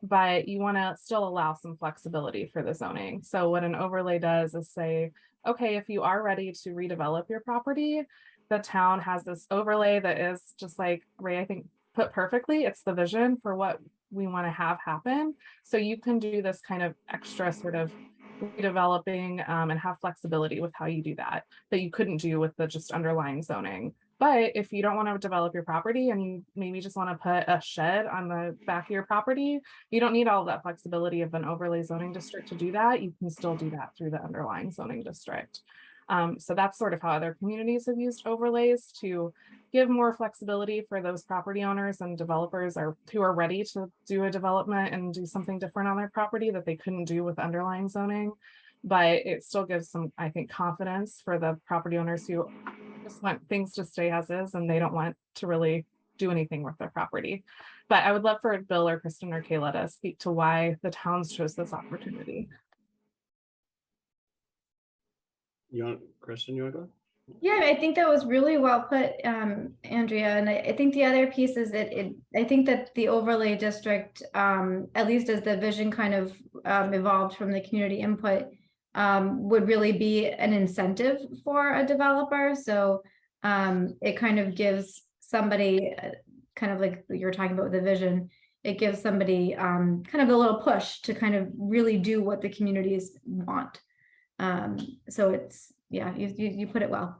but you want to still allow some flexibility for the zoning. So what an overlay does is say, okay, if you are ready to redevelop your property, the town has this overlay that is just like Ray, I think, put perfectly. It's the vision for what we want to have happen. So you can do this kind of extra sort of redeveloping and have flexibility with how you do that you couldn't do with the just underlying zoning. But if you don't want to develop your property and you maybe just want to put a shed on the back of your property, you don't need all that flexibility of an overlay zoning district to do that. You can still do that through the underlying zoning district. So that's sort of how other communities have used overlays to give more flexibility for those property owners and developers who are ready to do a development and do something different on their property that they couldn't do with underlying zoning. But it still gives some, I think, confidence for the property owners who just want things to stay as is and they don't want to really do anything with their property. But I would love for Bill or Kristen or Kayla to speak to why the towns chose this opportunity. Kristen, you want to go? Yeah, I think that was really well put, Andrea. And I think the other piece is that I think that the overlay district, at least as the vision kind of evolved from the community input, would really be an incentive for a developer. So it kind of gives somebody, kind of like you're talking about with the vision, it gives somebody kind of a little push to kind of really do what the communities want. So it's, yeah, you put it well.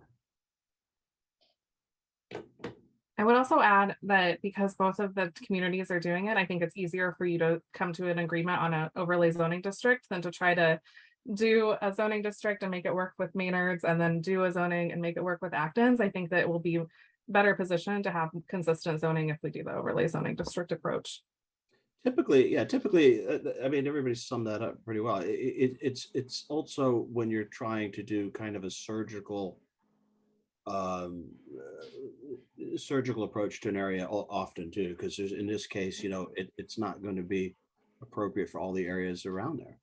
I would also add that because both of the communities are doing it, I think it's easier for you to come to an agreement on an overlay zoning district than to try to do a zoning district and make it work with Maynard's and then do a zoning and make it work with Acton's. I think that it will be better positioned to have consistent zoning if we do the overlay zoning district approach. Typically, I mean, everybody summed that up pretty well. It's also when you're trying to do kind of a surgical approach to an area often too, because there's, in this case, it's not going to be appropriate for all the areas around there.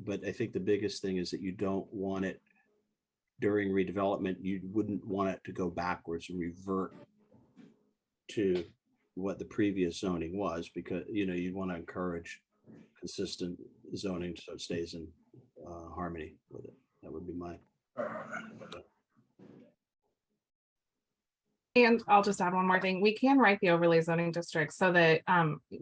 But I think the biggest thing is that you don't want it during redevelopment. You wouldn't want it to go backwards and revert to what the previous zoning was, because you'd want to encourage consistent zoning so it stays in harmony with it. That would be my. And I'll just add one more thing. We can write the overlay zoning district so that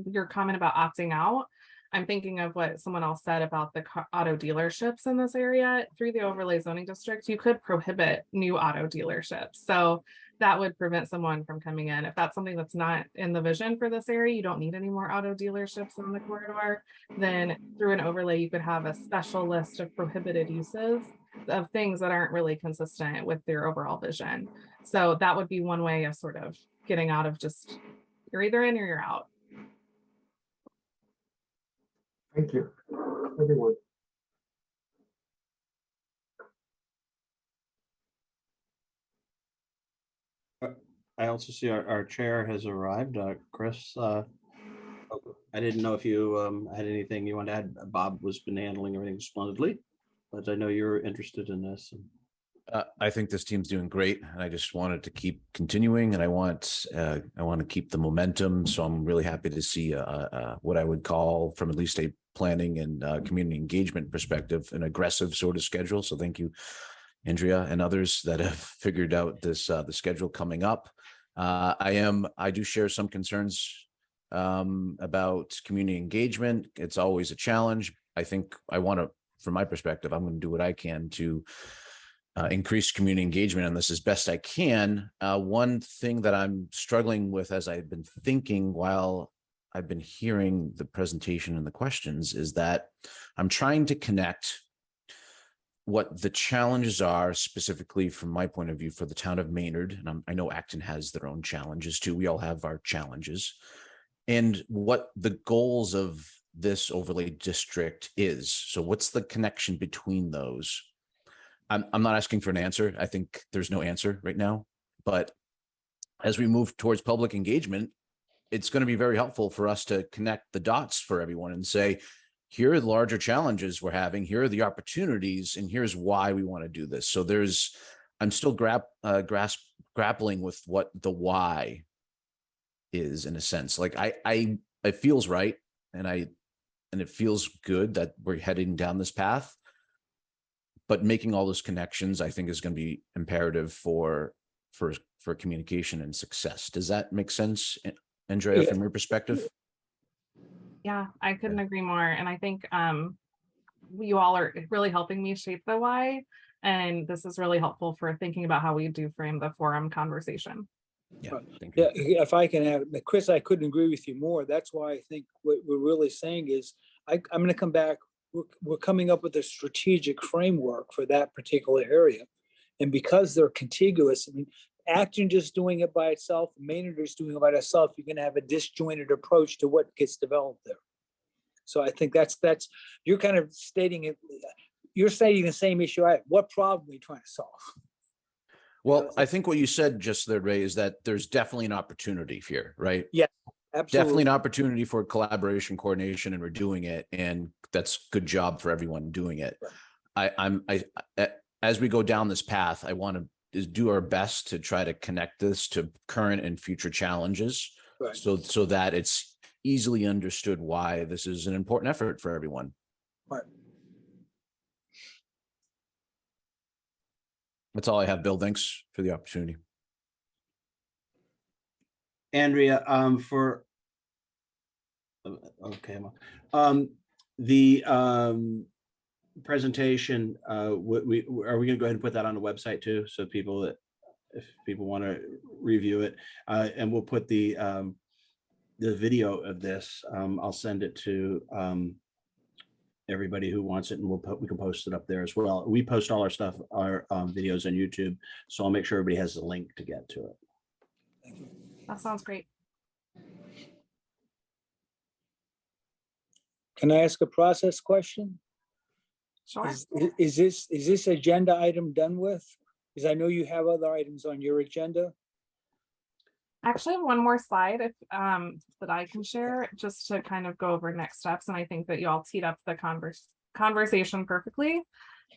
your comment about opting out, I'm thinking of what someone else said about the auto dealerships in this area. Through the overlay zoning district, you could prohibit new auto dealerships. So that would prevent someone from coming in. If that's something that's not in the vision for this area, you don't need any more auto dealerships in the corridor, then through an overlay, you could have a special list of prohibited uses of things that aren't really consistent with their overall vision. So that would be one way of sort of getting out of just, you're either in or you're out. Thank you, everyone. I also see our chair has arrived. Chris, I didn't know if you had anything you want to add. Bob was been handling everything splendidly, but I know you're interested in this. I think this team's doing great, and I just wanted to keep continuing, and I want to keep the momentum. So I'm really happy to see what I would call, from at least a planning and community engagement perspective, an aggressive sort of schedule. So thank you, Andrea, and others that have figured out this the schedule coming up. I do share some concerns about community engagement. It's always a challenge. I think from my perspective, I'm going to do what I can to increase community engagement on this as best I can. One thing that I'm struggling with, as I've been thinking while I've been hearing the presentation and the questions, is that I'm trying to connect what the challenges are, specifically from my point of view, for the town of Maynard. And I know Acton has their own challenges too. We all have our challenges, and what the goals of this overlay district is. So what's the connection between those? I'm not asking for an answer. I think there's no answer right now, but as we move towards public engagement, it's going to be very helpful for us to connect the dots for everyone and say, here are the larger challenges we're having, here are the opportunities, and here's why we want to do this. So I'm still grappling with what the why is, in a sense. Like it feels right, and it feels good that we're heading down this path. But making all those connections, I think, is going to be imperative for communication and success. Does that make sense, Andrea, from your perspective? Yeah, I couldn't agree more. And I think you all are really helping me shape the why. And this is really helpful for thinking about how we do frame the forum conversation. Yeah, thank Yeah, you. if I can have, Chris, I couldn't agree with you more. That's why I think what we're really saying is, I'm gonna come back, we're coming up with a strategic framework for that particular area. And because they're contiguous, I mean, Acton just doing it by itself, Maynard is doing it by itself, you're gonna have a disjointed approach to what gets developed there. So I think that's, you're kind of stating it, you're stating the same issue. What problem are we trying to solve? Well, I think what you said just there, Ray, is that there's definitely an opportunity here, right? Yeah, absolutely. Definitely an opportunity for collaboration, coordination, and we're doing it. And that's good job for everyone doing it. As we go down this path, I want to do our best to try to connect this to current and future challenges. Right. So that it's easily understood why this is an important effort for everyone. Right. That's all I have, Bill. Thanks for the opportunity. Andrea, the presentation, are we going to go ahead and put that on the website too, so people if people want to review it, and we'll put the video of this. I'll send it to everybody who wants it, and we can post it up there as well. We post all our stuff, our videos on YouTube, so I'll make sure everybody has a link to get to it. Thank you. That sounds great. Can I ask a process question? Sure. Is this agenda item done with? Because I know you have other items on your agenda. I actually have one more slide if that I can share just to kind of go over next steps. And I think that you all teed up the conversation perfectly.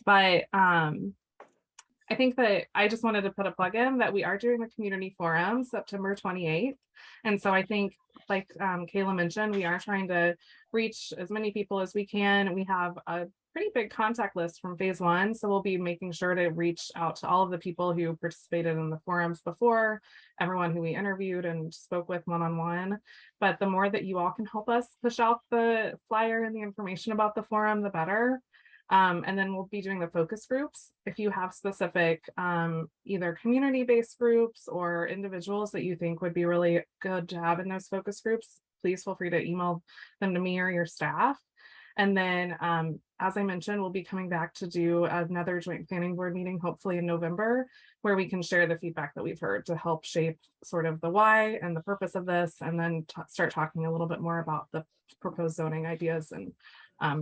But I think that I just wanted to put a plug in that we are doing a community forum September 28th. And so I think, like Kayla mentioned, we are trying to reach as many people as we can. We have a pretty big contact list from phase 1. So we'll be making sure to reach out to all of the people who participated in the forums before, everyone who we interviewed and spoke with one-on-one. But the more that you all can help us push out the flyer and the information about the forum, the better. And then we'll be doing the focus groups. If you have specific either community-based groups or individuals that you think would be really good to have in those focus groups, please feel free to email them to me or your staff. And then, as I mentioned, we'll be coming back to do another joint planning board meeting, hopefully in November, where we can share the feedback that we've heard to help shape sort of the why and the purpose of this, and then start talking a little bit more about the proposed zoning ideas and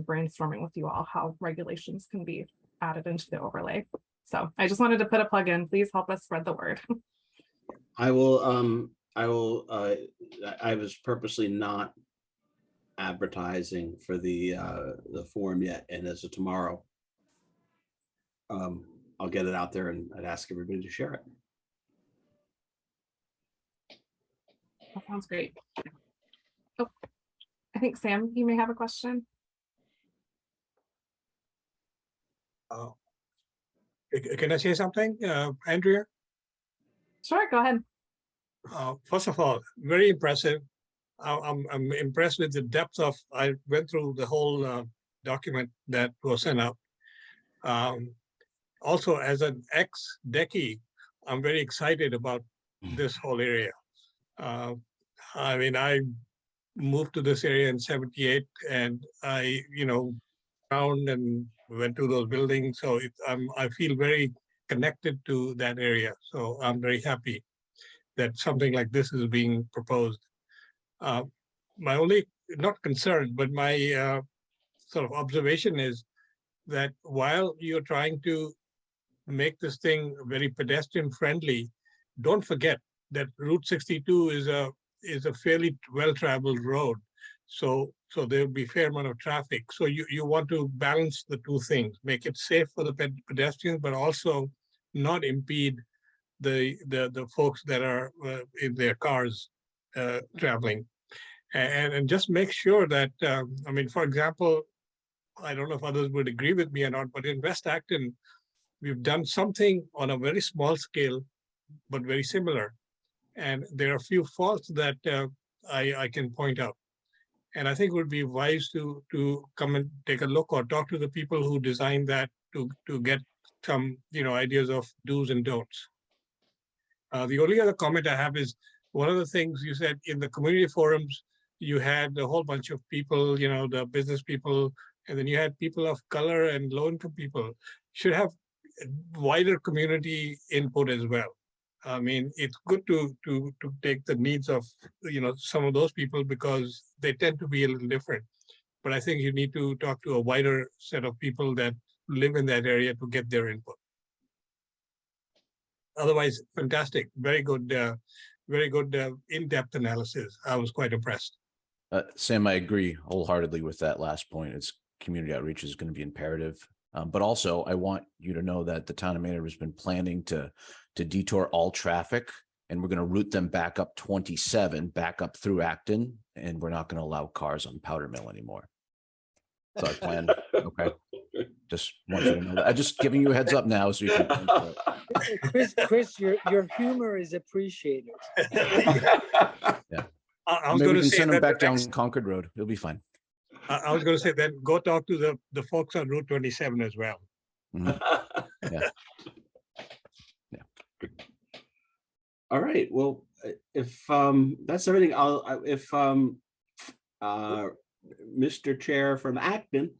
brainstorming with you all how regulations can be added into the overlay. So I just wanted to put a plug in. Please help us spread the word. I was purposely not advertising for the forum yet, and as of tomorrow, I'll get it out there, and I'd ask everybody to share it. That sounds great. Oh, I think Sam, you may have a question. Can I say something, Andrea? Sure, go ahead. First of all, very impressive. I'm impressed with the depth of, I went through the whole document that was sent out. Also, as an ex-Decky, I'm very excited about this whole area. I mean, I moved to this area in '78, and I, found and went to those buildings. So I feel very connected to that area. So I'm very happy that something like this is being proposed. My only, not concern, but my sort of observation is that while you're trying to make this thing very pedestrian friendly, don't forget that Route 62 is a fairly well-traveled road. So there'll be a fair amount of traffic. So you want to balance the two things, make it safe for the pedestrians, but also not impede the folks that are in their cars traveling. And just make sure that, I mean, for example, I don't know if others would agree with me or not, but in West Acton, we've done something on a very small scale, but very similar. And there are a few faults that I can point out. And I think it would be wise to come and take a look or talk to the people who designed that to get some, ideas of do's and don'ts. The only other comment I have is one of the things you said in the community forums, you had a whole bunch of people, the business people, and then you had people of color and low income people. Should have wider community input as well. I mean, it's good to take the needs of, some of those people because they tend to be a little different. But I think you need to talk to a wider set of people that live in that area to get their input. Otherwise, fantastic, very good in-depth analysis. I was quite impressed. Sam, I agree wholeheartedly with that last point. It's community outreach is going to be imperative. But also, I want you to know that the town of Maynard has been planning to detour all traffic, and we're going to route them back up 27, back up through Acton, and we're not going to allow cars on Powder Mill anymore. So I plan. Okay, just want you to know that. I'm just giving you a heads up now, so you can plan for it. Chris, your humor is appreciated. Yeah. I was Maybe going we to can say send them that back down Concord Road. It'll be fine. I was going to say then go talk to the folks on Route 27 as well. Mhm. Yeah. All right, well, if that's everything, if Mr. Chair from Acton,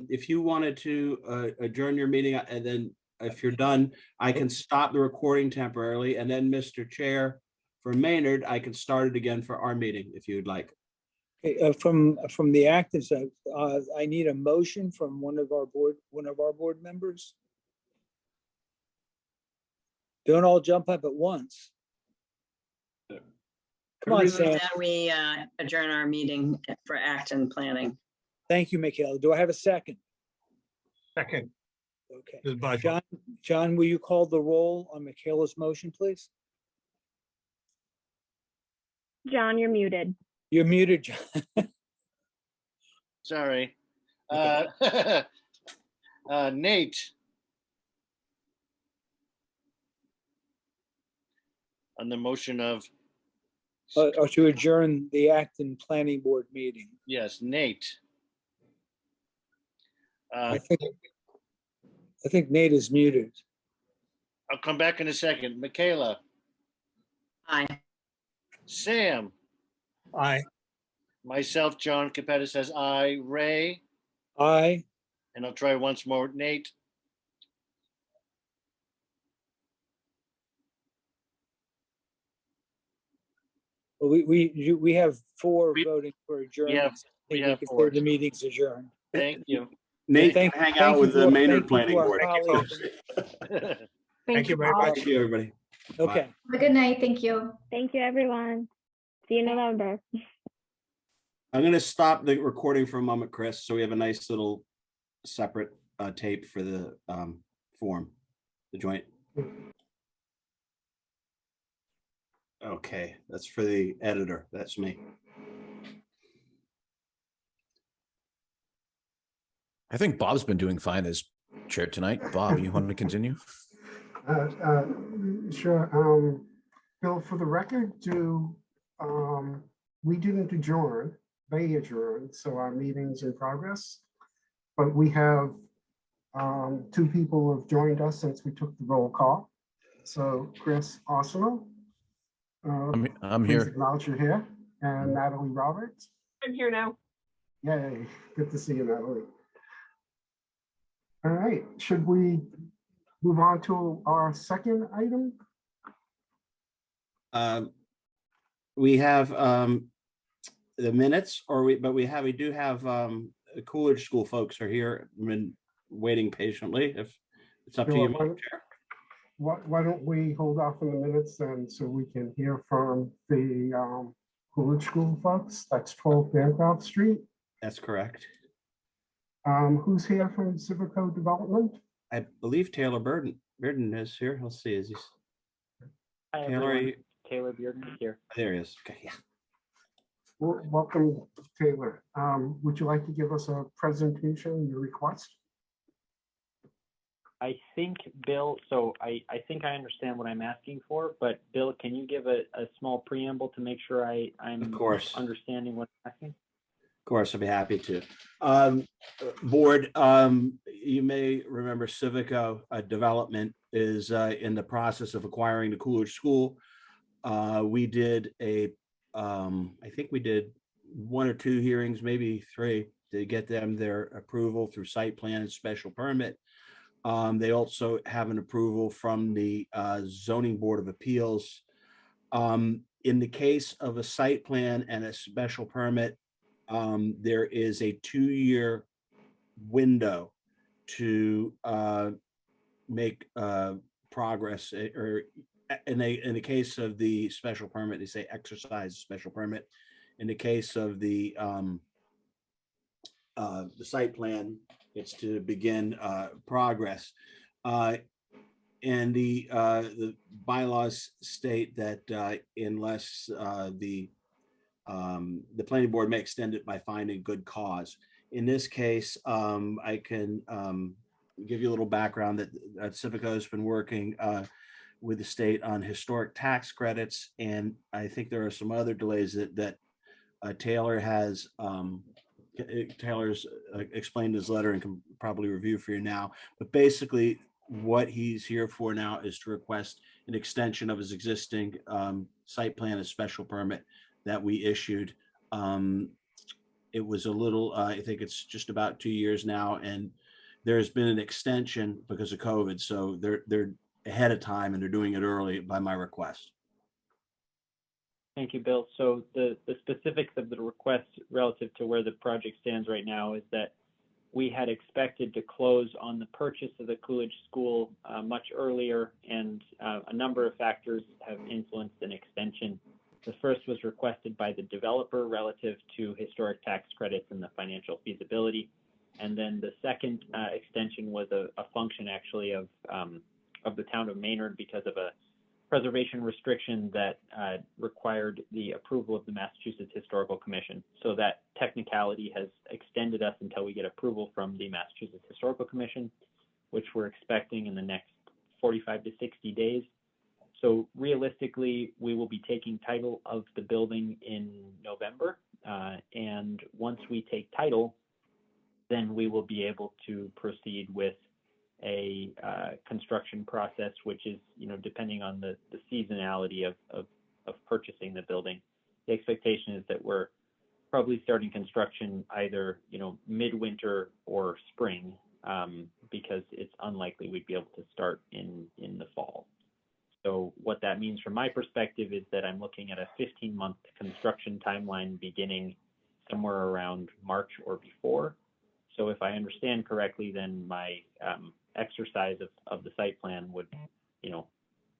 if you wanted to adjourn your meeting, and then if you're done, I can stop the recording temporarily, and then Mr. Chair from Maynard, I can start it again for our meeting if you'd like. Okay, from the active side, I need a motion from one of our board members. Don't all jump up at once. Come on, Sam. That we adjourn our meeting for Acton Planning. Thank you, Michaela. Do I have a second? Second. Okay. This is Bajo. John, will you call the roll on Michaela's motion, please? John, you're muted. You're muted, John. Sorry. Nate. On the motion of, Or to adjourn the Acton Planning Board meeting. yes, Nate. I think Nate is muted. I'll come back in a second. Michaela, Aye. Sam, Aye. myself, John Capetta says aye. Ray, Aye. and I'll try once more. Nate, Well, we have four voting for adjournment. we I have think four. The meeting's adjourned. thank you. Nate can Thank- hang thank out you with the for- Maynard thank you Planning to our Board. colleagues. Thank you very all. much. Thank you, everybody. Okay. Have a good night. Thank you. Thank you, everyone. See you in November. I'm going to stop the recording for a moment, Chris, so we have a nice little separate tape for the form, the joint. Okay, that's for the editor. That's me. I think Bob's been doing fine as chair tonight. Bob, you want to continue? Sure. Bill, for the record, we didn't adjourn, they adjourned, so our meeting's in progress. But we have two people have joined us since we took the roll call. So Chris Arsenal. I'm please here. acknowledge you're here. And Natalie Roberts. I'm here now. Yay, good to see you, Natalie. All right, should we move on to our second item? We have the minutes, but we do have the Coolidge School folks are here, been waiting patiently. If it's up to you, Madam Chair. Why don't we hold off on the minutes then so we can hear from the Coolidge School folks? That's 12 Bancroft Street. That's correct. Who's here from Civico Development? I believe Taylor Bearden is here. Let's see, is he? Hi, Taylor, everyone. Taylor Bearden here. there he is. Okay, yeah. Welcome, Taylor. Would you like to give us a presentation, your request? I think, Bill, so I think I understand what I'm asking for, but Bill, can you give a small preamble to make sure I'm Of course. understanding what I'm asking? course, I'd be happy to. Board, you may remember Civico Development is in the process of acquiring the Coolidge School. We did I think we did 1 or 2 hearings, maybe 3, to get them their approval through site plan and special permit. They also have an approval from the Zoning Board of Appeals. In the case of a site plan and a special permit, there is a 2-year window to make progress, or in the case of the special permit, they say exercise special permit. In the case of the site plan, it's to begin progress. And the bylaws state that unless the planning board may extend it by finding good cause. In this case, I can give you a little background that Civico has been working with the state on historic tax credits, and I think there are some other delays that Taylor has. Taylor's explained his letter and can probably review for you now. But basically, what he's here for now is to request an extension of his existing site plan and special permit that we issued. It was a little, I think it's just about 2 years now, and there's been an extension because of COVID. So they're ahead of time and they're doing it early by my request. Thank you, Bill. So the specifics of the request relative to where the project stands right now is that we had expected to close on the purchase of the Coolidge School much earlier, and a number of factors have influenced an extension. The first was requested by the developer relative to historic tax credits and the financial feasibility. And then the second extension was a function actually of the town of Maynard because of a preservation restriction that required the approval of the Massachusetts Historical Commission. So that technicality has extended us until we get approval from the Massachusetts Historical Commission, which we're expecting in the next 45 to 60 days. So realistically, we will be taking title of the building in November. And once we take title, then we will be able to proceed with a construction process, which is, depending on the seasonality of purchasing the building. The expectation is that we're probably starting construction either, midwinter or spring, because it's unlikely we'd be able to start in the fall. So what that means from my perspective is that I'm looking at a 15-month construction timeline beginning somewhere around March or before. So if I understand correctly, then my exercise of the site plan would,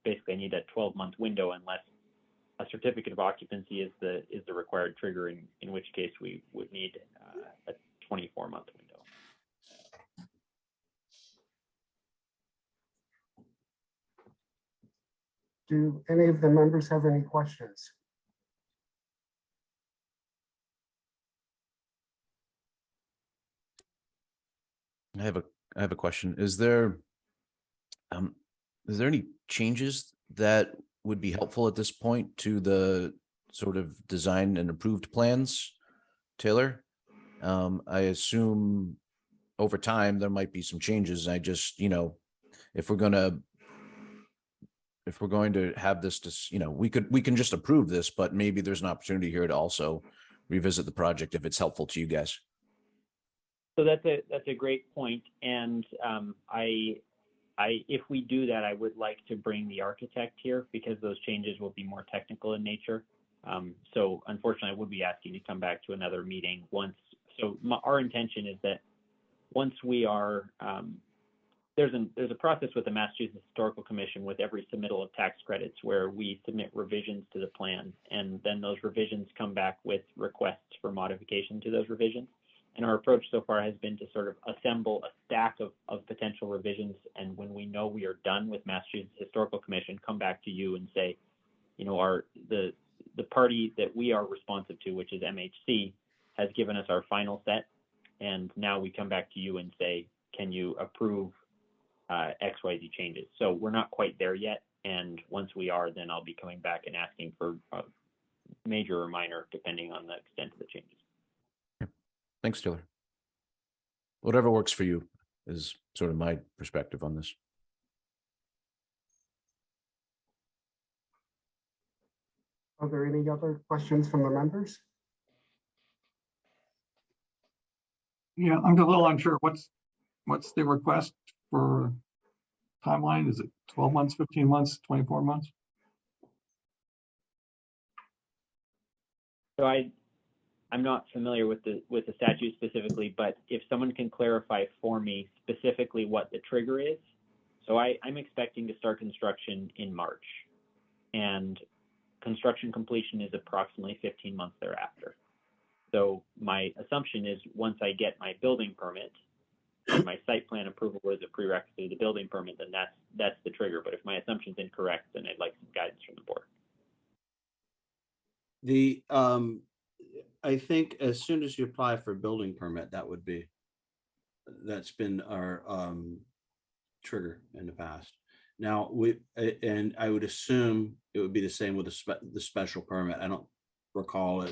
basically I need that 12-month window unless a certificate of occupancy is the required trigger, in which case we would need a 24-month window. Do any of the members have any questions? I have a question. Is there any changes that would be helpful at this point to the sort of design and approved plans, Taylor? I assume over time there might be some changes. I just, if we're going to have this, we can just approve this, but maybe there's an opportunity here to also revisit the project if it's helpful to you guys. So that's a great point, and if we do that, I would like to bring the architect here because those changes will be more technical in nature. So unfortunately, I would be asking to come back to another meeting once. So our intention is that once we are, there's a process with the Massachusetts Historical Commission with every submittal of tax credits where we submit revisions to the plan, and then those revisions come back with requests for modification to those revisions. And our approach so far has been to sort of assemble a stack of potential revisions. And when we know we are done with Massachusetts Historical Commission, come back to you and say, the party that we are responsive to, which is MHC, has given us our final set. And now we come back to you and say, can you approve XYZ changes? So we're not quite there yet. And once we are, then I'll be coming back and asking for major or minor, depending on the extent of the changes. Thanks, Taylor. Whatever works for you is sort of my perspective on this. Are there any other questions from the members? Yeah, I'm a little unsure. What's the request for timeline? Is it 12 months, 15 months, 24 months? So I'm not familiar with the statute specifically, but if someone can clarify for me specifically what the trigger is. So I'm expecting to start construction in March, and construction completion is approximately 15 months thereafter. So my assumption is once I get my building permit, and my site plan approval was a prerequisite to the building permit, then that's the trigger. But if my assumption is incorrect, then I'd like some guidance from the board. The, I think as soon as you apply for a building permit, that's been our trigger in the past. Now, and I would assume it would be the same with the special permit. I don't recall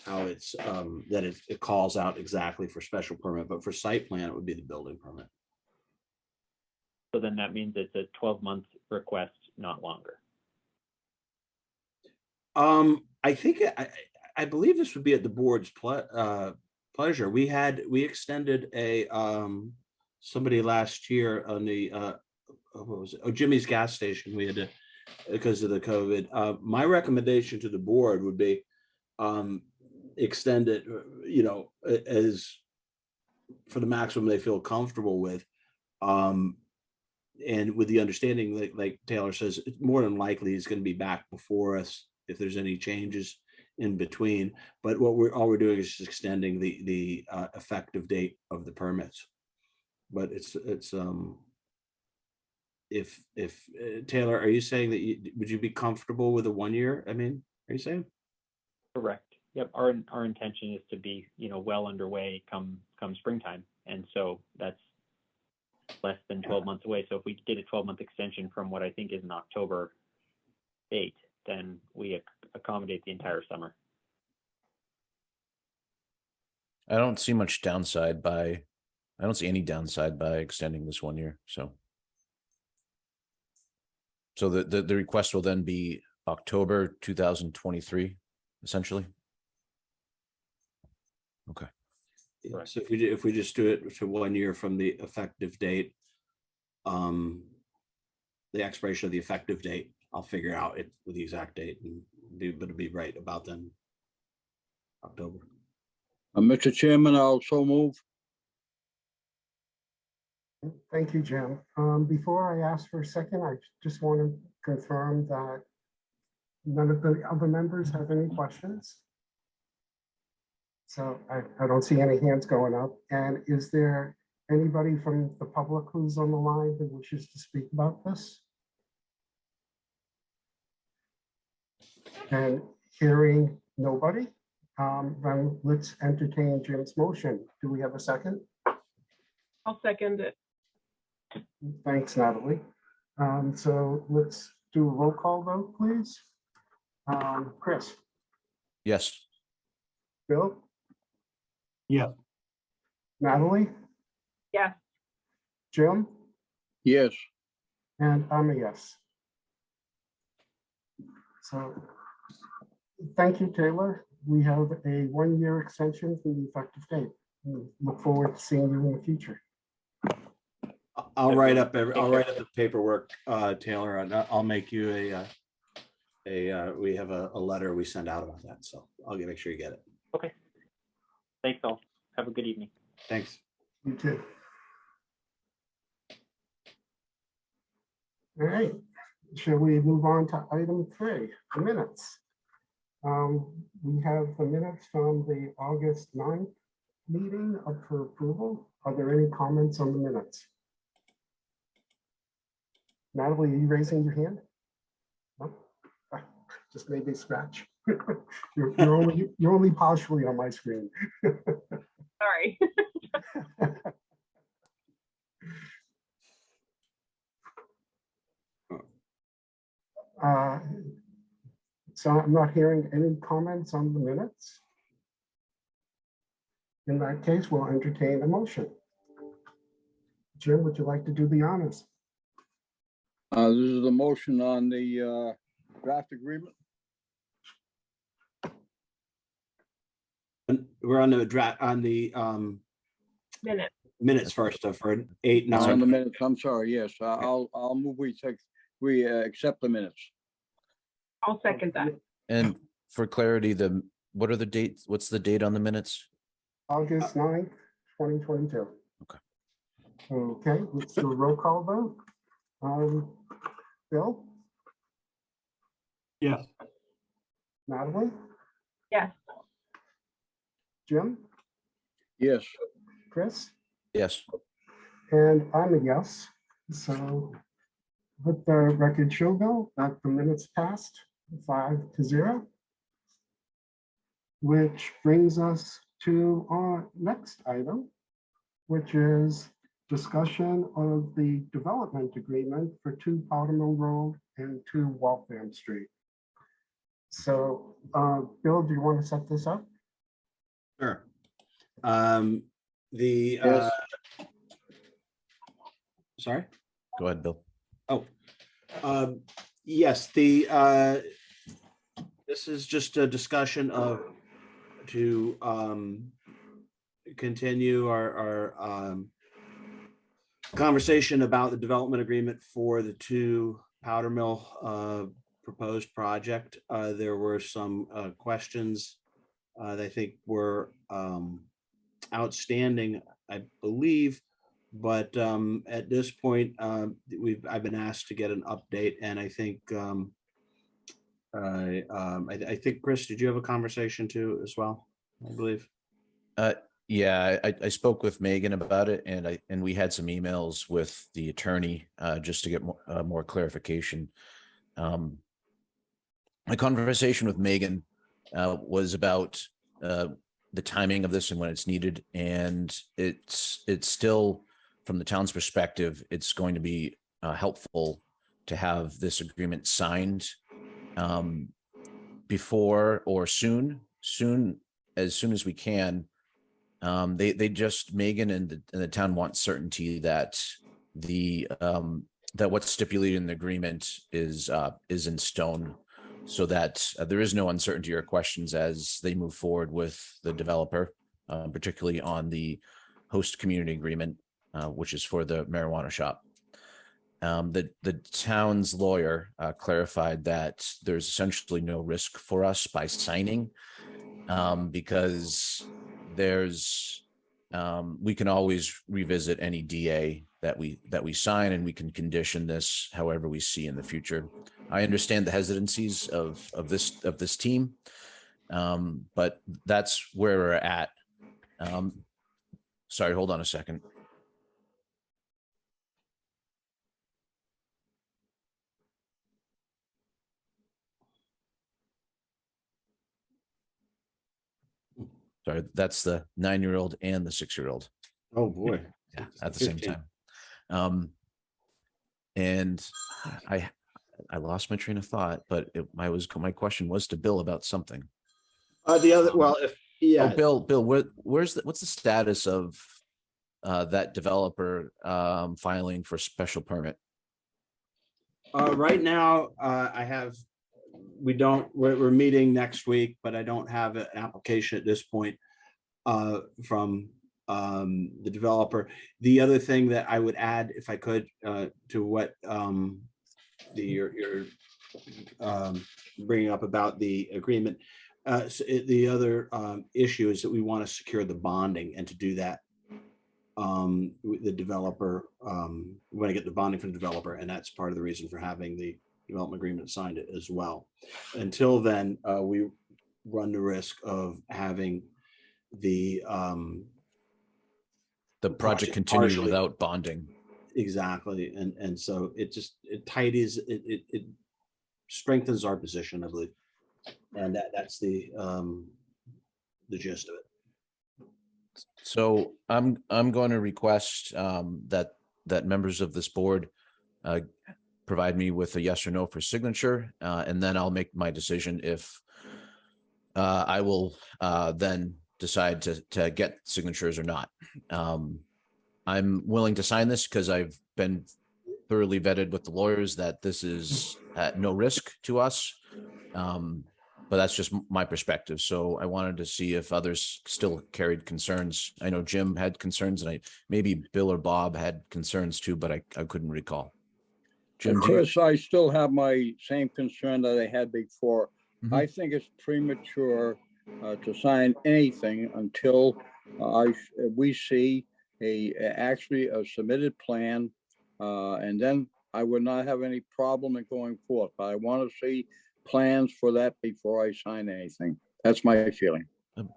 how it's that it calls out exactly for special permit, but for site plan, it would be the building permit. So then that means it's a 12-month request, not longer. I think I believe this would be at the board's pleasure. We extended somebody last year on the what was it? Oh, Jimmy's gas station. We had to, because of the COVID. My recommendation to the board would be extend it, as for the maximum they feel comfortable with. And with the understanding, like Taylor says, it's more than likely he's going to be back before us if there's any changes in between. But all we're doing is just extending the effective date of the permits. But it's if Taylor, are you saying that would you be comfortable with a 1 year? I mean, are you saying? Correct. Yep. Our intention is to be, well underway come springtime, and so that's less than 12 months away. So if we did a 12-month extension from what I think is an October date, then we accommodate the entire summer. I don't see any downside by extending this 1 year. So the request will then be October 2023, essentially. Okay. Yeah, so if we just do it to 1 year from the effective date, the expiration of the effective date, I'll figure out it with the exact date and be right about then. October. Mr. Chairman, I'll also move. Thank you, Jim. Before I ask for a second, I just want to confirm that none of the other members have any questions. So I don't see any hands going up. And is there anybody from the public who's on the line that wishes to speak about this? And hearing nobody, then let's entertain Jim's motion. Do we have a second? I'll second it. Thanks, Natalie. So let's do a roll call vote, please. Chris? Yes. Bill? Yeah. Natalie? Yes. Jim? Yes. And I'm a yes. So thank you, Taylor. We have a 1 year extension from the effective date. We look forward to seeing you in the future. I'll write up the paperwork, Taylor, and I'll make you we have a letter we send out about that. So I'll make sure you get it. Okay. Thanks all. Have a good evening. Thanks. You too. All right. Shall we move on to item 3, the minutes? We have the minutes from the August 9th meeting up for approval. Are there any comments on the minutes? Natalie, are you raising your hand? No? Just maybe a scratch. you're only partially on my screen. Sorry. So I'm not hearing any comments on the minutes. In that case, we'll entertain a motion. Jim, would you like to do the honors? This is the motion on the draft agreement. And we're on the draft, on the Minute. minutes first, for 8, On the 9. minutes, I'm sorry, yes, I'll move, we accept the minutes. I'll second that. And for clarity, what are the dates? What's the date on the minutes? August 9th, 2022. Okay. Okay, let's do a roll call vote. Bill, Yes. Natalie, Yes. Jim, Yes, Chris, Yes. and I'm a yes. So let the record show, Bill, that the minutes passed 5-0. Which brings us to our next item, which is discussion of the development agreement for 2 Powder Mill Road and 2 Waltham Street. So, Bill, do you want to set this up? Sure. Yes. Sorry? Go ahead, Bill. Yes, this is just a discussion to continue our conversation about the development agreement for the 2 Powder Mill proposed project. There were some questions that I think were outstanding, I believe. But at this point, I've been asked to get an update, and I think I think, Chris, did you have a conversation too as well? I believe. Yeah, I spoke with Megan about it, and we had some emails with the attorney just to get more clarification. My conversation with Megan was about the timing of this and when it's needed, and it's still, from the town's perspective, it's going to be helpful to have this agreement signed before or as soon as we can. They just, Megan and the town want certainty that that what's stipulated in the agreement is in stone, so that there is no uncertainty or questions as they move forward with the developer, particularly on the host community agreement, which is for the marijuana shop. The town's lawyer clarified that there's essentially no risk for us by signing, because we can always revisit any DA that we sign, and we can condition this however we see in the future. I understand the hesitancies of this team, but that's where we're at. Sorry, hold on a second. Sorry, that's the 9-year-old and the 6-year-old. Oh, boy. Yeah, at the same time. And I lost my train of thought, but my question was to Bill about something. Bill, what's the status of that developer filing for special permit? Right now, we're meeting next week, but I don't have an application at this point from the developer. The other thing that I would add, if I could, to what you're bringing up about the agreement, the other issue is that we want to secure the bonding, and to do that, the developer, we want to get the bonding from the developer, and that's part of the reason for having the development agreement signed it as well. Until then, we run the risk of having the project continue without bonding. Exactly, and so it tidies it strengthens our position, I believe, and that's the gist of it. So I'm going to request that members of this board provide me with a yes or no for signature, and then I'll make my decision if I will then decide to get signatures or not. I'm willing to sign this because I've been thoroughly vetted with the lawyers that this is at no risk to us. But that's just my perspective. So I wanted to see if others still carried concerns. I know Jim had concerns, and maybe Bill or Bob had concerns too, but I couldn't recall. Jim, Chris, I still have my same concern that I had before. Mhm. I think it's premature to sign anything until we see actually a submitted plan, and then I would not have any problem in going forth. But I want to see plans for that before I sign anything. That's my feeling.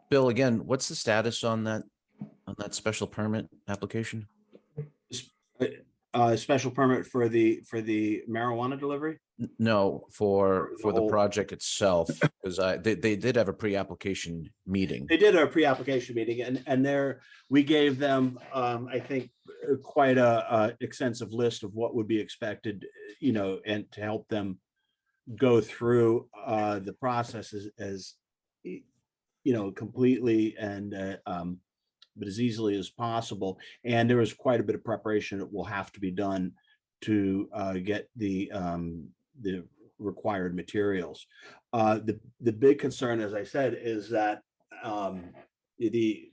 Bill, again, what's the status on that special permit application? Special permit for the marijuana delivery? No, for The the whole- project itself, because they did have a pre-application meeting. They did a pre-application meeting, and we gave them, I think, quite a extensive list of what would be expected, and to help them go through the process as completely and but as easily as possible. And there was quite a bit of preparation that will have to be done to get the required materials. The big concern, as I said, is that the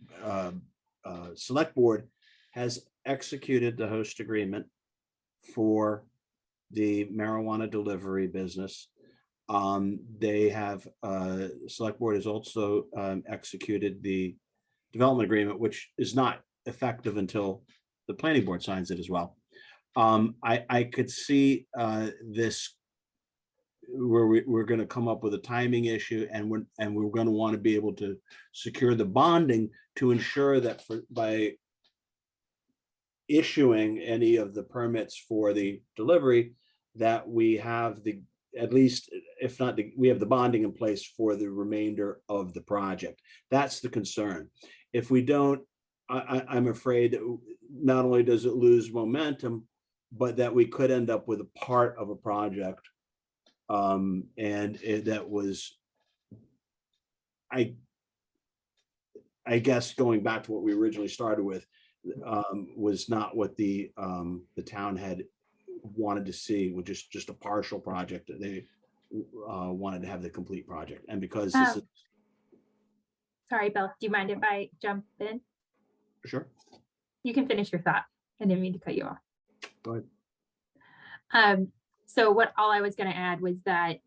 select board has executed the host agreement for the marijuana delivery business. They have select board has also executed the development agreement, which is not effective until the planning board signs it as well. I could see this where we're going to come up with a timing issue, and we're going to want to be able to secure the bonding to ensure that by issuing any of the permits for the delivery, that we have at least, if not, we have the bonding in place for the remainder of the project. That's the concern. If we don't, I'm afraid that not only does it lose momentum, but that we could end up with a part of a project. That was, I guess, going back to what we originally started with, was not what the town had wanted to see, with just a partial project. They wanted to have the complete project, and because this is Sorry, Bill, do you mind if I jump in? sure. You can finish your thought. I didn't mean to cut you off. Go ahead. So all I was going to add was that,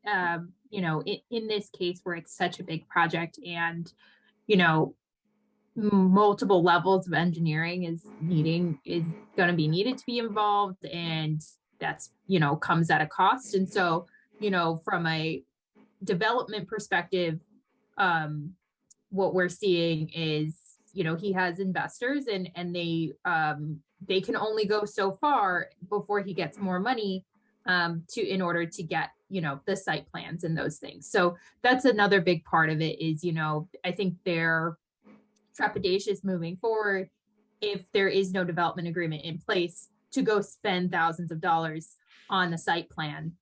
in this case where it's such a big project and, multiple levels of engineering is going to be needed to be involved, and that's, comes at a cost. And so, from a development perspective, what we're seeing is, he has investors and they can only go so far before he gets more money in order to get, the site plans and those things. So that's another big part of it is, I think they're trepidatious moving forward if there is no development agreement in place to go spend thousands of dollars on the site plan.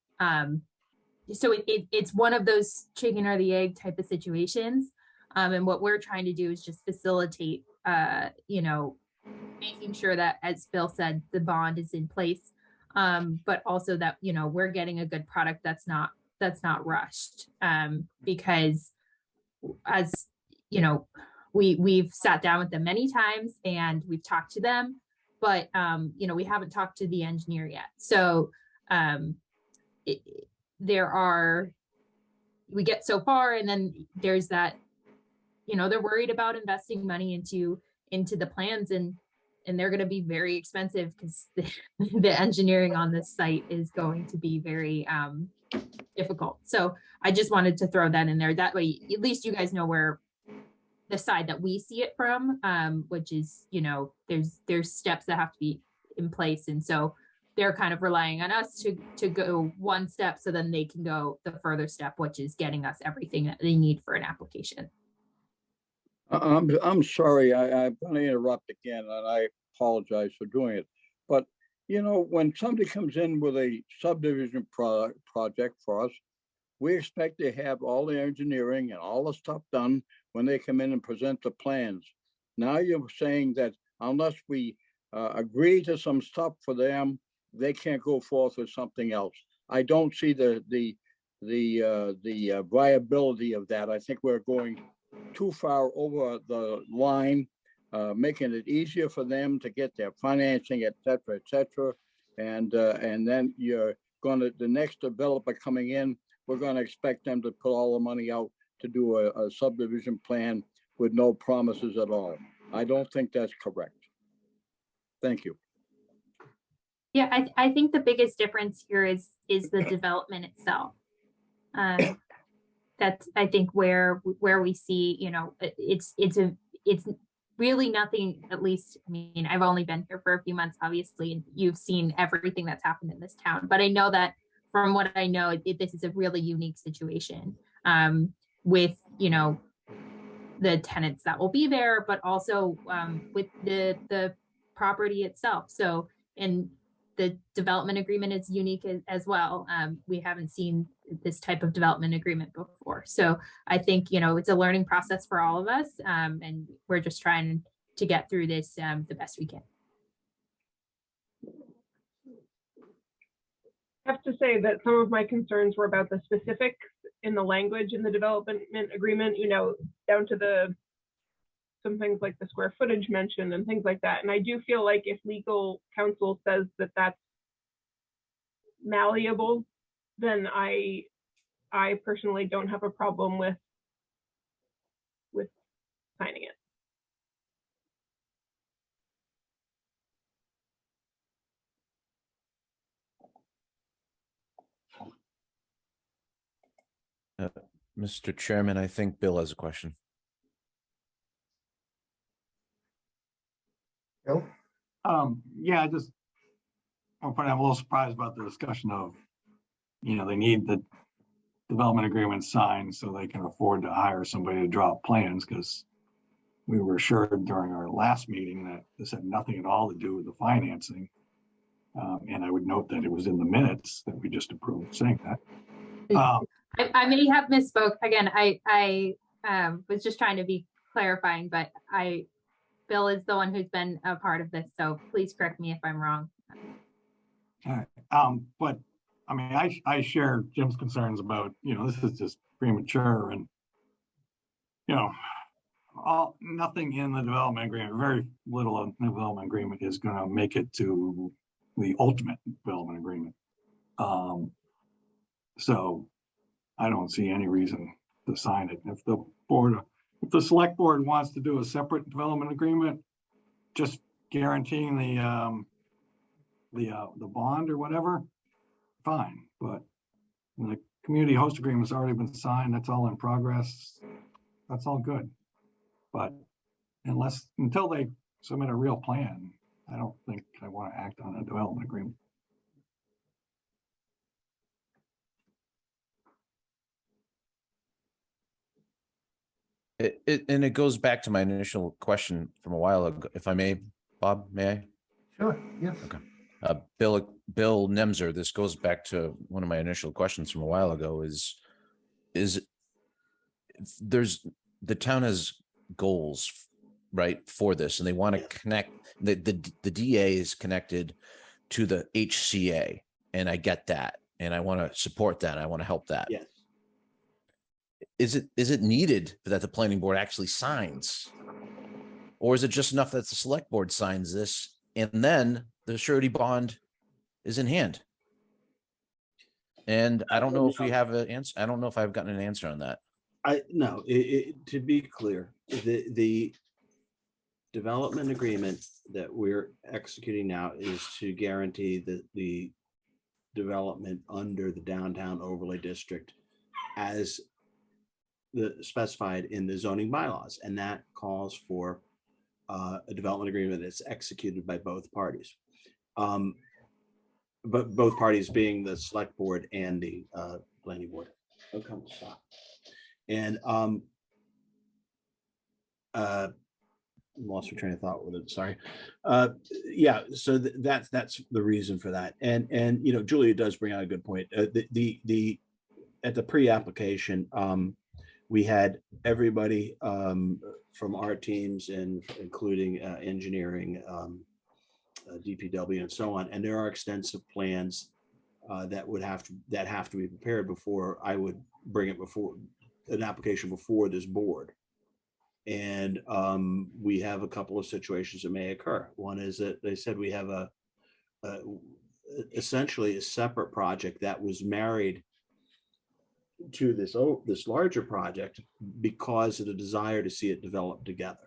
So it's one of those chicken or the egg type of situations. And what we're trying to do is just facilitate, making sure that, as Bill said, the bond is in place, but also that, we're getting a good product that's not rushed. Because as, we've sat down with them many times and we've talked to them, but, we haven't talked to the engineer yet. So we get so far, and then there's that, they're worried about investing money into the plans, and they're going to be very expensive because the engineering on this site is going to be very difficult. So I just wanted to throw that in there. That way, at least you guys know where the side that we see it from, which is, there's steps that have to be in place. And so they're kind of relying on us to go one step so then they can go the further step, which is getting us everything that they need for an application. I'm sorry, I'm going to interrupt again, and I apologize for doing it. But, when somebody comes in with a subdivision project for us, we expect to have all the engineering and all the stuff done when they come in and present the plans. Now you're saying that unless we agree to some stuff for them, they can't go forth with something else. I don't see the viability of that. I think we're going too far over the line, making it easier for them to get their financing, et cetera, and then you're the next developer coming in, we're going to expect them to put all the money out to do a subdivision plan with no promises at all. I don't think that's correct. Thank you. Yeah, I think the biggest difference here is the development itself. That's, I think, where we see, you know, it's really nothing, at least, I mean, I've only been here for a few months, obviously, and you've seen everything that's happened in this town. But I know that from what I know, this is a really unique situation with, you know, the tenants that will be there, but also with the property itself. So, and the development agreement is unique as well. We haven't seen this type of development agreement before. So I think, you know, it's a learning process for all of us. And we're just trying to get through this the best we can. I have to say that some of my concerns were about the specifics in the language in the development agreement, you know, down to some things like the square footage mentioned and things like that. And I do feel like if legal counsel says that that's malleable, then I personally don't have a problem with signing it. Mr. Chairman, I think Bill has a question. Bill? Yeah, I'm a little surprised about the discussion of, you know, they need the development agreement signed so they can afford to hire somebody to draw up plans, because we were assured during our last meeting that this had nothing at all to do with the financing. And I would note that it was in the minutes that we just approved saying that. I may have misspoke. Again, I was just trying to be clarifying, but Bill is the one who's been a part of this, so please correct me if I'm wrong. All right. But I mean, I share Jim's concerns about, you know, this is just premature, and, you know, nothing in the development agreement, very little of the development agreement is going to make it to the ultimate development agreement. So I don't see any reason to sign it. If the select board wants to do a separate development agreement, just guaranteeing the bond or whatever, fine. But the community host agreement's already been signed. That's all in progress. That's all good. But until they submit a real plan, I don't think I want to act on a development agreement. It goes back to my initial question from a while ago, if I may, Bob, may I? Sure, yes. Okay. Bill Nemser, this goes back to one of my initial questions from a while ago, is the town has goals, right, for this, and they want to connect, the DA is connected to the HCA, and I get that, and I want to support that. I want to help that. Yes. Is it needed that the planning board actually signs, or is it just enough that the select board signs this and then the surety bond is in hand? And I don't know if we have an answer. I don't know if I've gotten an answer on that. No, to be clear, the development agreement that we're executing now is to guarantee that the development under the downtown overlay district as specified in the zoning bylaws, and that calls for a development agreement that's executed by both parties, but both parties being the select board and the planning board. Okay, stop. And lost my train of thought with it. Sorry. Yeah, so that's the reason for that. And you know, Julia does bring out a good point. At the pre-application, We had everybody from our teams and including engineering, DPW and so on. And there are extensive plans that have to be prepared before I would bring it before an application before this board. And we have a couple of situations that may occur. One is that they said we have essentially a separate project that was married to this larger project because of the desire to see it develop together.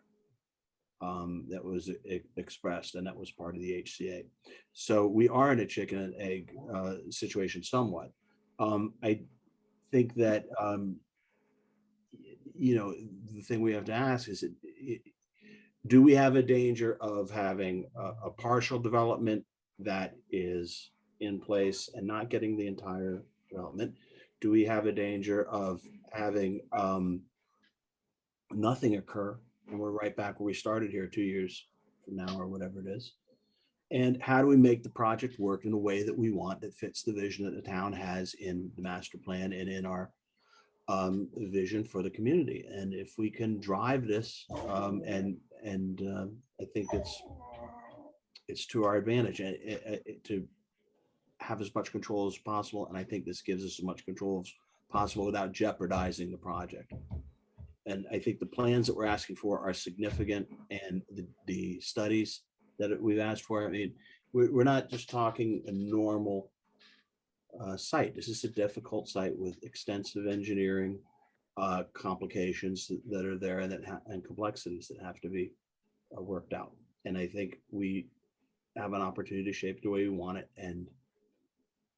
That was expressed, and that was part of the HCA. So we are in a chicken and egg situation somewhat. I think that the thing we have to ask is, do we have a danger of having a partial development that is in place and not getting the entire development? Do we have a danger of having nothing occur and we're right back where we started here 2 years from now or whatever it is? And how do we make the project work in a way that we want, that fits the vision that the town has in the master plan and in our vision for the community? And if we can drive this, and I think it's to our advantage to have as much control as possible. And I think this gives us as much control as possible without jeopardizing the project. And I think the plans that we're asking for are significant, and the studies that we've asked for, I mean, we're not just talking a normal site. This is a difficult site with extensive engineering complications that are there and complexities that have to be worked out. And I think we have an opportunity to shape it the way we want it and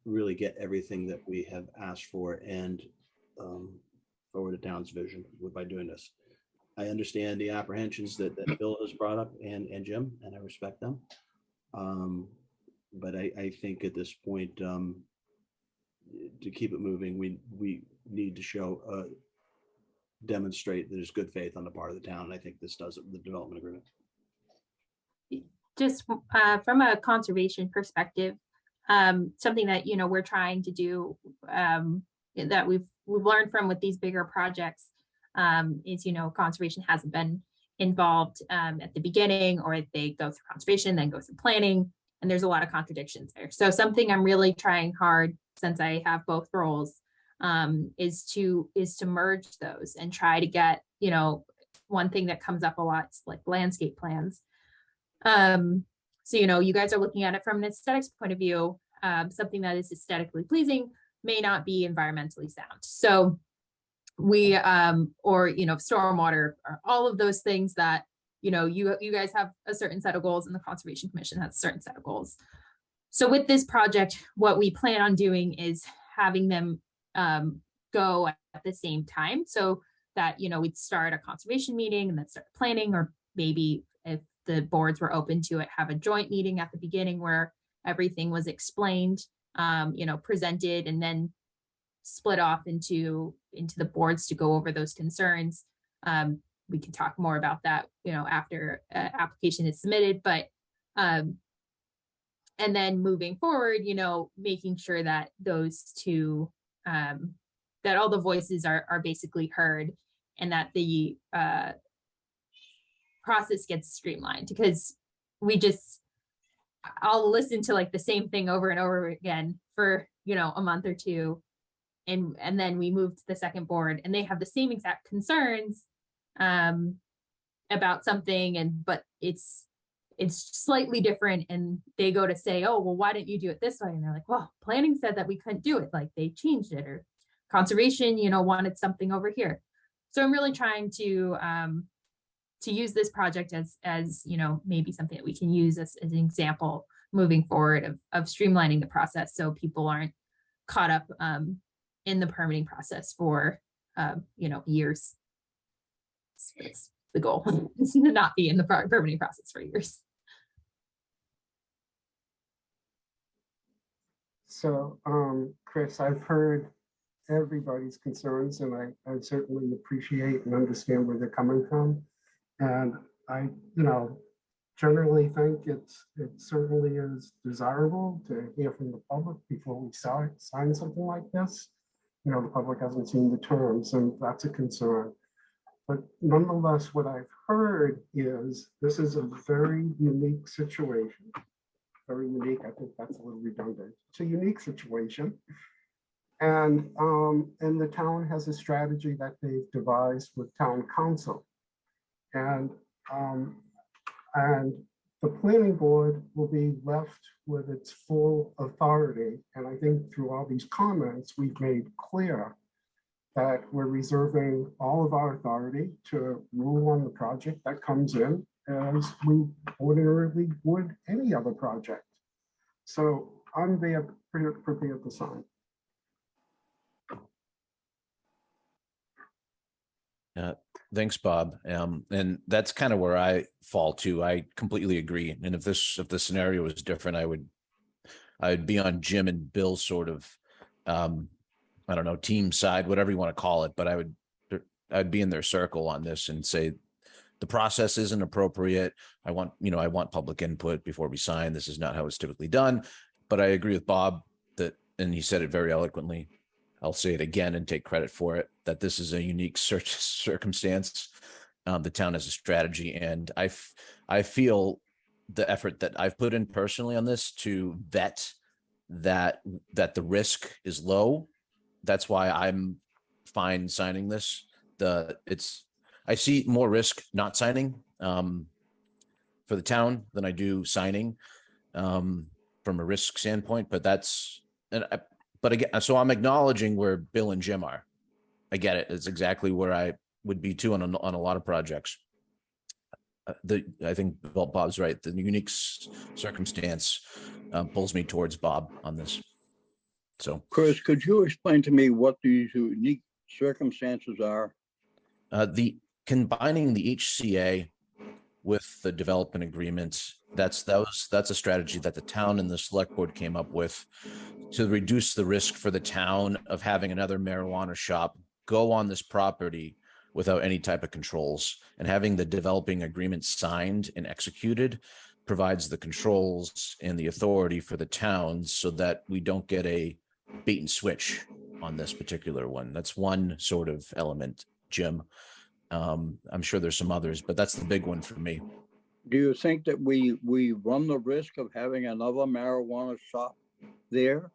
really get everything that we have asked for and forward the town's vision by doing this. I understand the apprehensions that Bill has brought up and Jim, and I respect them. But I think at this point, to keep it moving, we need to demonstrate that there's good faith on the part of the town. And I think this does it with the development agreement. Just from a conservation perspective, something that we're trying to do, that we've learned from with these bigger projects, is conservation hasn't been involved at the beginning, or they go through conservation, then go through planning, and there's a lot of contradictions there. So something I'm really trying hard, since I have both roles, is to merge those and try to get, one thing that comes up a lot is like landscape plans. So you guys are looking at it from an aesthetics point of view. Something that is aesthetically pleasing may not be environmentally sound. So we or stormwater, or all of those things that you guys have a certain set of goals, and the Conservation Commission has a certain set of goals. So with this project, what we plan on doing is having them go at the same time, so that we'd start a conservation meeting and then start planning, or maybe if the boards were open to it, have a joint meeting at the beginning where everything was explained, presented, and then split off into the boards to go over those concerns. We can talk more about that, after application is submitted, but and then moving forward, making sure that those two, that all the voices are basically heard, and that the process gets streamlined, because I'll listen to like the same thing over and over again for a month or two, and then we move to the second board and they have the same exact concerns about something, but it's slightly different, and they go to say, oh well, why didn't you do it this way? And they're like, well, planning said that we couldn't do it, like they changed it, or conservation wanted something over here. So I'm really trying to use this project as maybe something that we can use as an example moving forward of streamlining the process, so people aren't caught up in the permitting process for years. It's the goal is to not be in the permitting process for years. So, Chris, I've heard everybody's concerns, and I certainly appreciate and understand where they're coming from. And I, generally think it certainly is desirable to hear from the public before we sign something like this. the public hasn't seen the terms, and that's a concern. But nonetheless, what I've heard is this is a very unique situation. Very unique. I think that's a little redundant. It's a unique situation. And the town has a strategy that they've devised with town council. And the planning board will be left with its full authority. And I think through all these comments, we've made clear that we're reserving all of our authority to rule on the project that comes in as we ordinarily would any other project. So I'm there prepared to sign. Thanks, Bob. And that's kind of where I fall too. I completely agree. And if the scenario was different, I'd be on Jim and Bill's sort of, I don't know, team side, whatever you want to call it, but I'd be in their circle on this and say the process isn't appropriate. I want public input before we sign. This is not how it's typically done. But I agree with Bob and he said it very eloquently. I'll say it again and take credit for it, that this is a unique circumstance. The town has a strategy, and I feel the effort that I've put in personally on this to vet that the risk is low. That's why I'm fine signing this. I see more risk not signing for the town than I do signing from a risk standpoint. But again, so I'm acknowledging where Bill and Jim are. I get it. It's exactly where I would be too on a lot of projects. I think Bob's right. The unique circumstance pulls me towards Bob on this. So, Chris, could you explain to me what these unique circumstances are? Combining the HCA with the development agreements, that's a strategy that the town and the select board came up with to reduce the risk for the town of having another marijuana shop go on this property without any type of controls. And having the developing agreement signed and executed provides the controls and the authority for the towns so that we don't get a bait and switch on this particular one. That's one sort of element, Jim. I'm sure there's some others, but that's the big one for me. Do you think that we run the risk of having another marijuana shop there?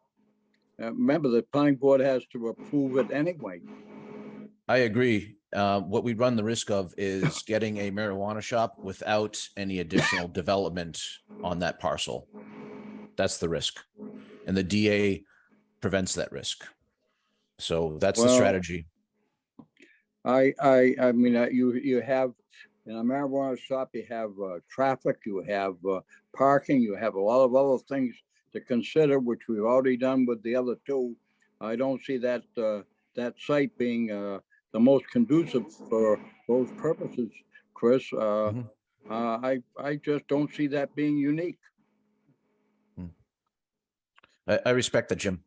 Remember, the planning board has to approve it anyway. I agree. What we run the risk of is getting a marijuana shop without any additional development on that parcel. That's the risk. And the DA prevents that risk. So that's the strategy. I mean, you have in a marijuana shop, you have traffic, you have parking, you have a lot of other things to consider, which we've already done with the other two. I don't see that that site being the most conducive for those purposes, Chris. I just don't see that being unique. I respect that, Jim.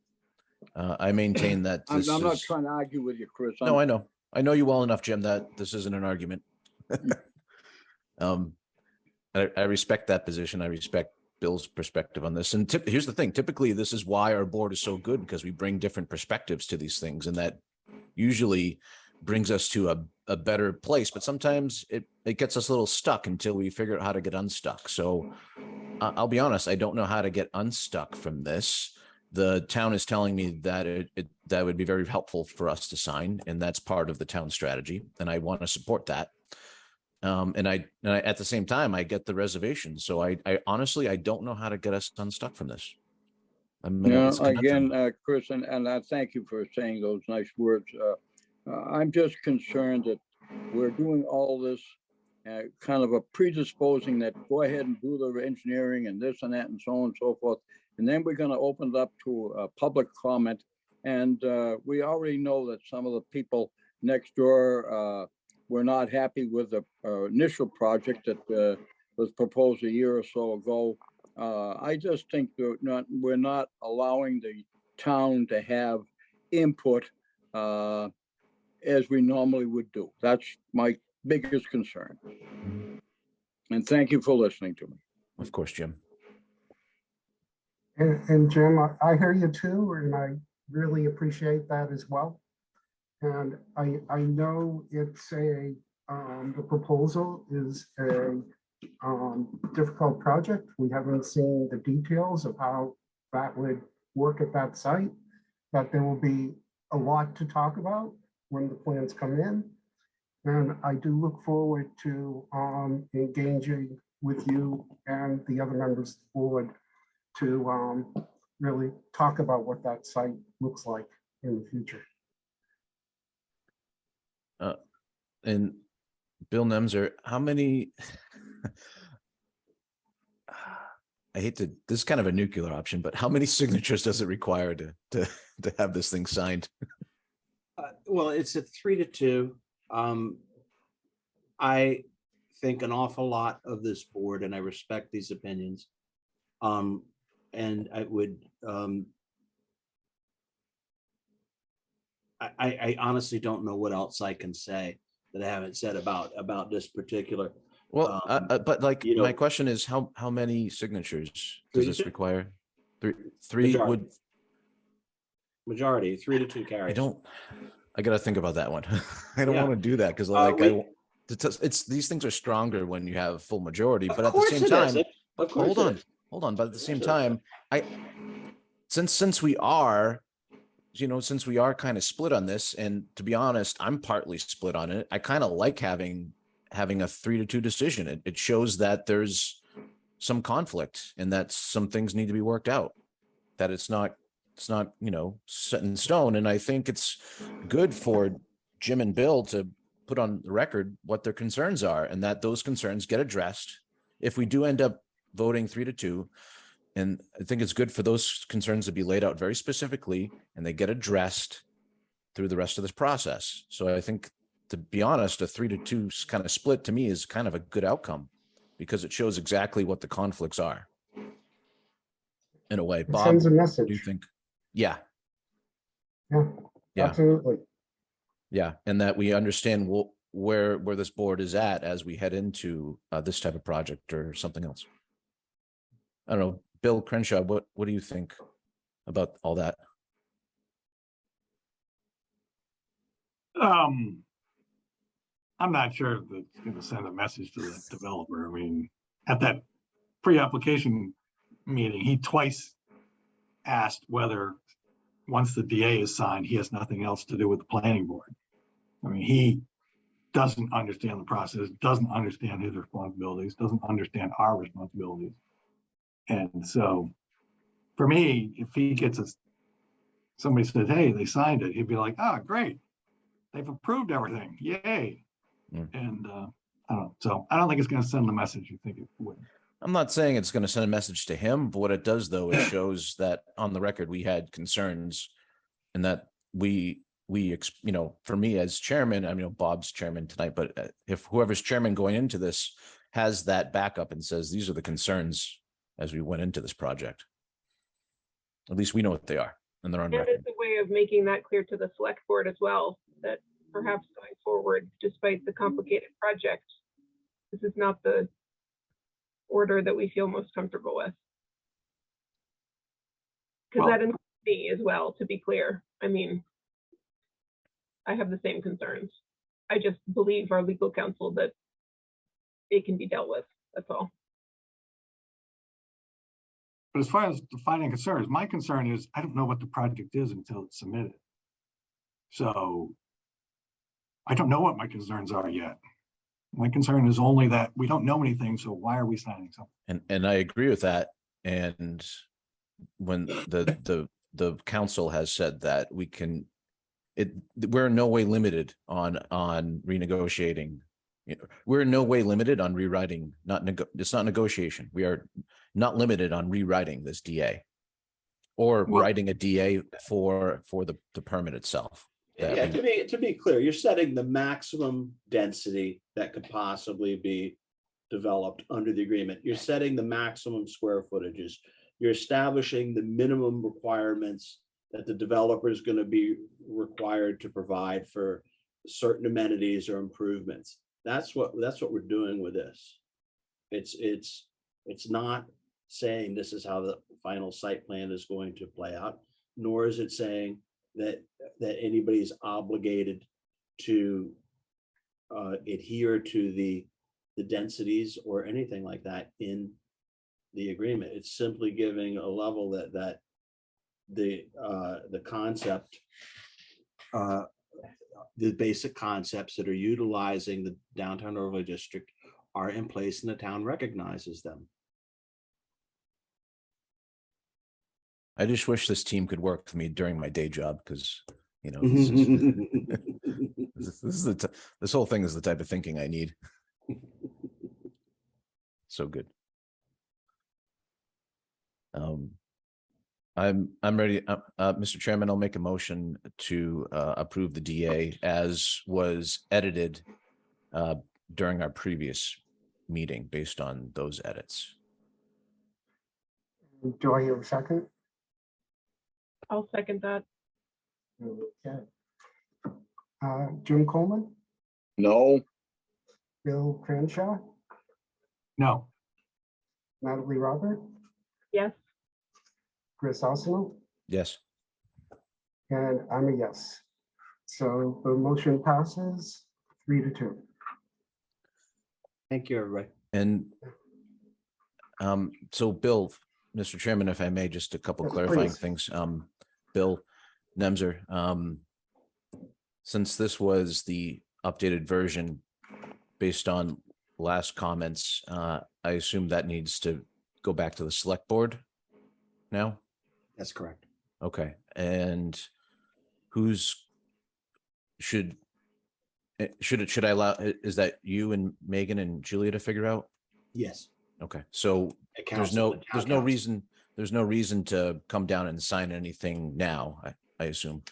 I maintain that. I'm not trying to argue with you, Chris. No, I know. I know you well enough, Jim, that this isn't an argument. I respect that position. I respect Bill's perspective on this. And here's the thing. Typically, this is why our board is so good, because we bring different perspectives to these things. And that usually brings us to a better place. But sometimes it gets us a little stuck until we figure out how to get unstuck. So I'll be honest, I don't know how to get unstuck from this. The town is telling me that that would be very helpful for us to sign, and that's part of the town strategy, and I want to support that. And I at the same time, I get the reservation. So I honestly, I don't know how to get us unstuck from this. Again, Chris, and I thank you for saying those nice words. I'm just concerned that we're doing all this kind of a predisposing that go ahead and do the engineering and this and that and so on and so forth. And then we're going to open it up to public comment. And we already know that some of the people next door were not happy with the initial project that was proposed a year or so ago. I just think we're not allowing the town to have input as we normally would do. That's my biggest concern. And thank you for listening to me. Of course, Jim. And Jim, I hear you too, and I really appreciate that as well. And I know it's the proposal is a difficult project. We haven't seen the details of how that would work at that site, but there will be a lot to talk about when the plans come in. And I do look forward to engaging with you and the other members of the board to really talk about what that site looks like in the future. And Bill Nemser, how many, I hate to, this is kind of a nuclear option, but how many signatures does it require to have this thing signed? Well, it's a 3-2. I think an awful lot of this board, and I respect these opinions. And I would, I honestly don't know what else I can say that I haven't said about this particular. Well, but like, you know, my question is, how many signatures does this 3-2. require? Three would. Majority, 3-2 carries. I got to think about that one. I don't Yeah. want to do that because it's these things are stronger when you have full majority, but at the same time, hold on. But at the same time, since we are kind of split on this, and to be honest, I'm partly split on it. I kind of like having a 3-2 decision. It shows that there's some conflict and that some things need to be worked out, that it's not set in stone. And I think it's good for Jim and Bill to put on the record what their concerns are, and that those concerns get addressed if we do end up voting 3-2. And I think it's good for those concerns to be laid out very specifically, and they get addressed through the rest of this process. So I think, to be honest, a 3-2 kind of split to me is kind of a good outcome, because it shows exactly what the conflicts are. In a way, It Bob, sends a message. do you think? Yeah. Yeah, absolutely. Yeah, and that we understand where this board is at as we head into this type of project or something else. I don't know, Bill Crenshaw, what do you think about all that? I'm not sure if it's going to send a message to the developer. I mean, at that pre-application meeting, he twice asked whether, once the DA is signed, he has nothing else to do with the planning board. I mean, he doesn't understand the process, doesn't understand his responsibilities, doesn't understand our responsibilities. And so for me, if he gets somebody says, hey, they signed it, he'd be like, oh, great. They've approved everything. Yay. And I don't know. So I don't think it's going to send the message you think it would. I'm not saying it's going to send a message to him, but what it does, though, it shows that on the record we had concerns, and that for me as chairman, I mean, Bob's chairman tonight, but if whoever's chairman going into this has that backup and says, these are the concerns as we went into this project, at least we know what they are, and they're on And record. it's a way of making that clear to the select board as well, that perhaps going forward, despite the complicated project, this is not the order that we feel most comfortable with. Because that includes me as well, to be clear. I mean, I have the same concerns. I just believe our legal counsel that it can be dealt with, that's all. But as far as defining concerns, my concern is I don't know what the project is until it's submitted. So I don't know what my concerns are yet. My concern is only that we don't know anything, so why are we signing something? And I agree with that. And when the council has said that we're in no way limited on renegotiating. We're in no way limited on rewriting. It's not negotiation. We are not limited on rewriting this DA or writing a DA for the permit itself. Yeah, to be clear, you're setting the maximum density that could possibly be developed under the agreement. You're setting the maximum square footages. You're establishing the minimum requirements that the developer is going to be required to provide for certain amenities or improvements. That's what we're doing with this. It's not saying this is how the final site plan is going to play out. nor is it saying that anybody's obligated to adhere to the densities or anything like that in the agreement. It's simply giving a level that the concept, the basic concepts that are utilizing the downtown overlay district are in place and the town recognizes them. I just wish this team could work for me during my day job, because, you know, this whole thing is the type of thinking I need. So good. I'm ready. Mr. Chairman, I'll make a motion to approve the DA as was edited during our previous meeting based on those edits. Do I hear a second? I'll second that. Okay. Jim Coleman, No. Bill Crenshaw, No. Natalie Robert, Yes. Chris Osno, Yes. and I'm a yes. So the motion passes 3-2. Thank you, everybody. And so Bill, Mr. Chairman, if I may, just a couple Yes, clarifying please. things. Bill Nemser, since this was the updated version based on last comments, I assume that needs to go back to the select board now? That's correct. Okay, and should I allow, is that you and Megan and Julia to figure out? Yes. Okay, so The there's council, the town no council. reason, there's no reason to come down and sign anything now, I assume.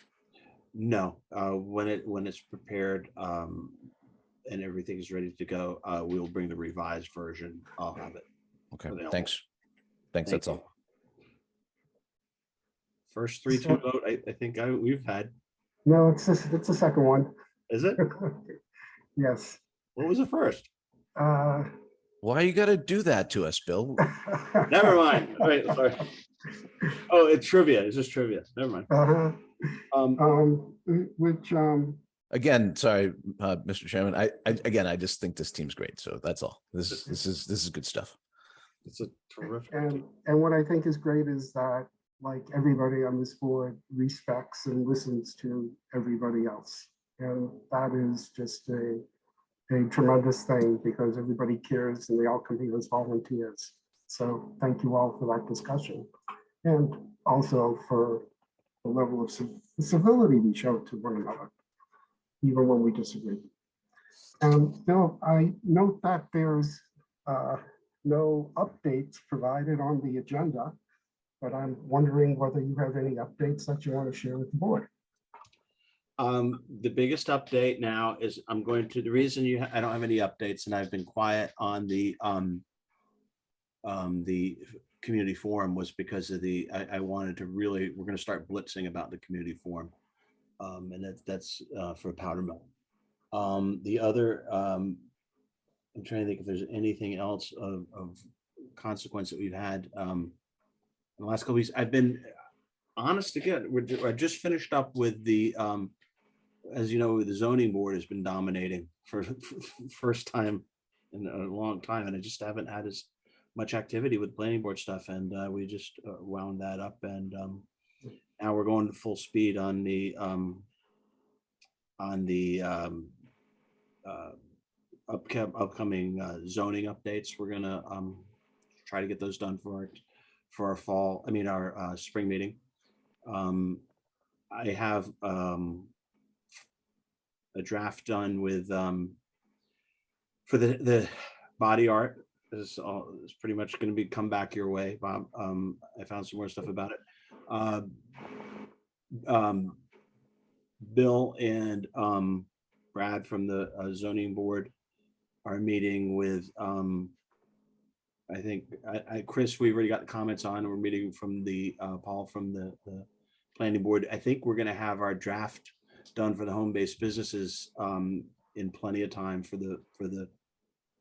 No, when it's prepared, and everything is ready to go, we'll bring the revised version. I'll have it. Okay, available. thanks. Thank That's you. all. First 3-2 vote, I think we've had. No, it's the second one. Is it? Yes. What was the first? Why you gotta do that to us, Bill? Never mind. All right, sorry. Oh, it's trivia. It's just trivia. Never mind. Which Again, sorry, Mr. Chairman. I just think this team's great. So that's all. This is good stuff. It's a terrific. and what I think is great is that, like, everybody on this board respects and listens to everybody else. And that is just a tremendous thing, because everybody cares and they all come here as volunteers. So thank you all for that discussion. And also for the level of civility we show to one another, even when we disagree. Bill, I note that there's no updates provided on the agenda, but I'm wondering whether you have any updates that you want to share with the board. The biggest update now is the reason I don't have any updates, and I've been quiet on the community forum, was because of I wanted to really, we're going to start blitzing about the community forum. And that's for Powder Mill. The other, I'm trying to think if there's anything else of consequence that we've had in the last couple weeks. I've been honest again. I just finished up with the, as you know, the zoning board has been dominating for first time in a long time, and I just haven't had as much activity with planning board stuff, and we just wound that up, and now we're going full speed on the upcoming zoning updates. We're gonna try to get those done for our fall, our spring meeting. I have a draft done with for the body art. Is pretty much going to be come back your way, Bob. I found some more stuff about it. Bill and Brad from the zoning board are meeting with I think Chris, we've already got the comments on. We're meeting from the Paul from the planning board. I think we're going to have our draft done for the home-based businesses in plenty of time for the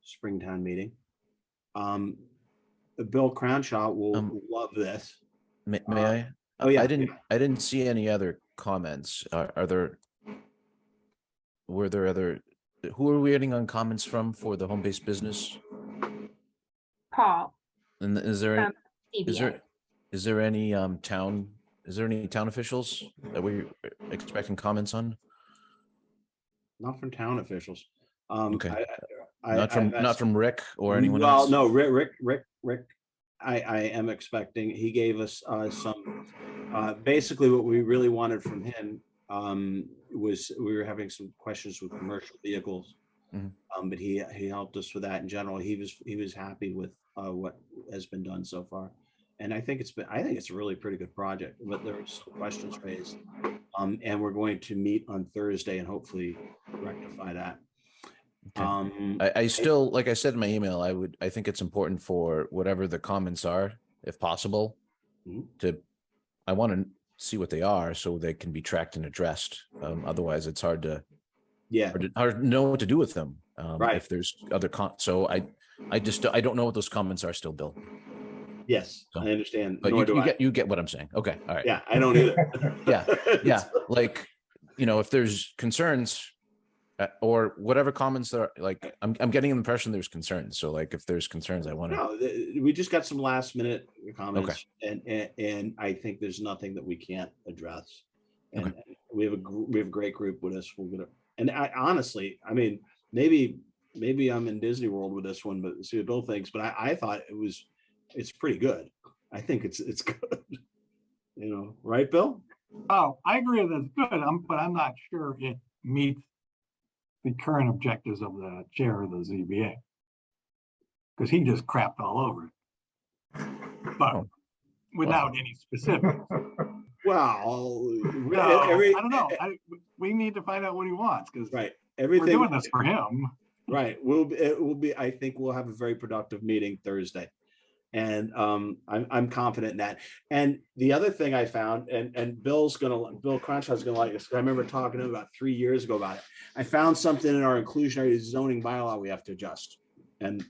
Springtown meeting. Bill Crownshaw will love this. May I? Oh, yeah. I didn't see any other comments. Were there other, who are we getting on comments from for the home-based business? Paul. And is there, from is CBA. there, is there any town officials that we're expecting comments on? Not from town officials. Okay. I've Not asked- from Rick or anyone Well, else? no, Rick, I am expecting, he gave us some, basically what we really wanted from him was, we were having some questions with commercial vehicles. Mhm. But he helped us with that in general. He was happy with what has been done so far. And I think it's a really pretty good project, but there are some questions raised. And we're going to meet on Thursday and hopefully rectify that. I still, like I said in my email, I think it's important for whatever the comments are, if possible, I want to see what they are so they can be tracked and addressed. Otherwise it's hard to know what to do with them. Right. If there's other so I don't know what those comments are still, Bill. Yes, So, I understand. But Nor do I. you get what I'm saying. Okay. All right. Yeah, I don't either. Yeah. Like, if there's concerns or whatever comments there are, like, I'm getting the impression there's concerns. So like, if there's concerns, I want to. No, we just got some last minute comments, and I think there's nothing that we can't address. And we have a great group with us. We're gonna, and I honestly, I mean, maybe I'm in Disney World with this one, but see what Bill thinks. But I thought it's pretty good. I think it's good. Right, Bill? Oh, I agree that it's good. But I'm not sure it meets the current objectives of the chair of the ZBA, because he just crapped all over it, but without any specifics. Well, I don't know. We need to find out what he wants, because we're doing this for him. Right. It will be. I think we'll have a very productive meeting Thursday, and I'm confident in that. And the other thing I found, and Bill Cronshaw's gonna like this, because I remember talking to him about 3 years ago about it. I found something in our inclusionary zoning bylaw we have to adjust, and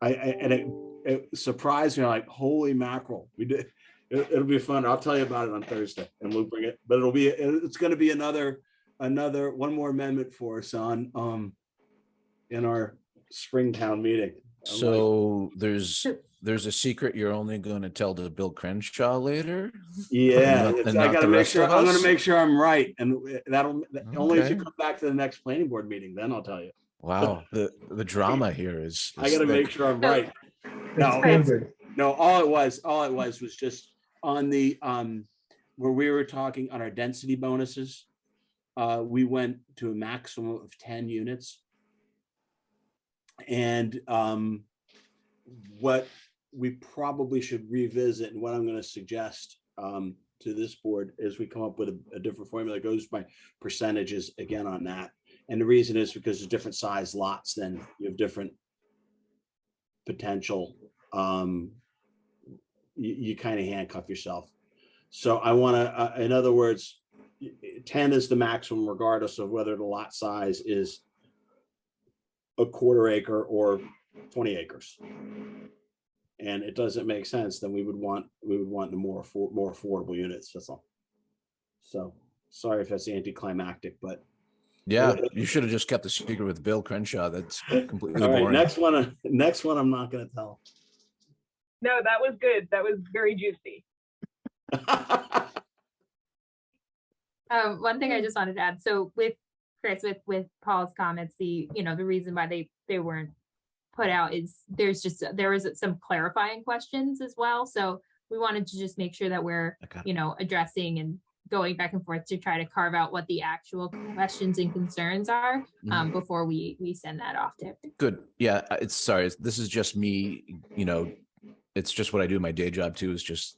it surprised me. Like, holy mackerel, we did. It'll be fun. I'll tell you about it on Thursday, and we'll bring it. But it's going to be another one more amendment for us on in our Springtown meeting. So there's a secret you're only going to tell to Bill Crenshaw later. Yeah, And I not got to the make rest sure. of I'm going us? to make sure I'm right, and only if you Okay. come back to the next planning board meeting, then I'll tell you. Wow, the drama here is. I got to make sure I'm right. No, all it was was just on the where we were talking on our density bonuses. We went to a maximum of 10 units. And what we probably should revisit, and what I'm going to suggest to this board, is we come up with a different formula that goes by percentages again on that. And the reason is because there's different size lots, then you have different potential. You kind of handcuff yourself. So I want to, in other words, 10 is the maximum, regardless of whether the lot size is a quarter acre or 20 acres. And it doesn't make sense, then we would want the more affordable units. That's all. So sorry if that's anticlimactic, but Yeah, you should have just kept the secret with Bill Crenshaw. That's completely all right. boring. Next one, I'm not going to tell. No, that was good. That was very juicy. One thing I just wanted to add, so with Chris, with Paul's comments, the reason why they weren't put out is there was some clarifying questions as well. So we wanted to just make sure that we're, addressing and going back and forth to try to carve out what the actual questions and concerns are before we send that off to him. Good. Yeah, this is just me, it's just what I do in my day job too, is just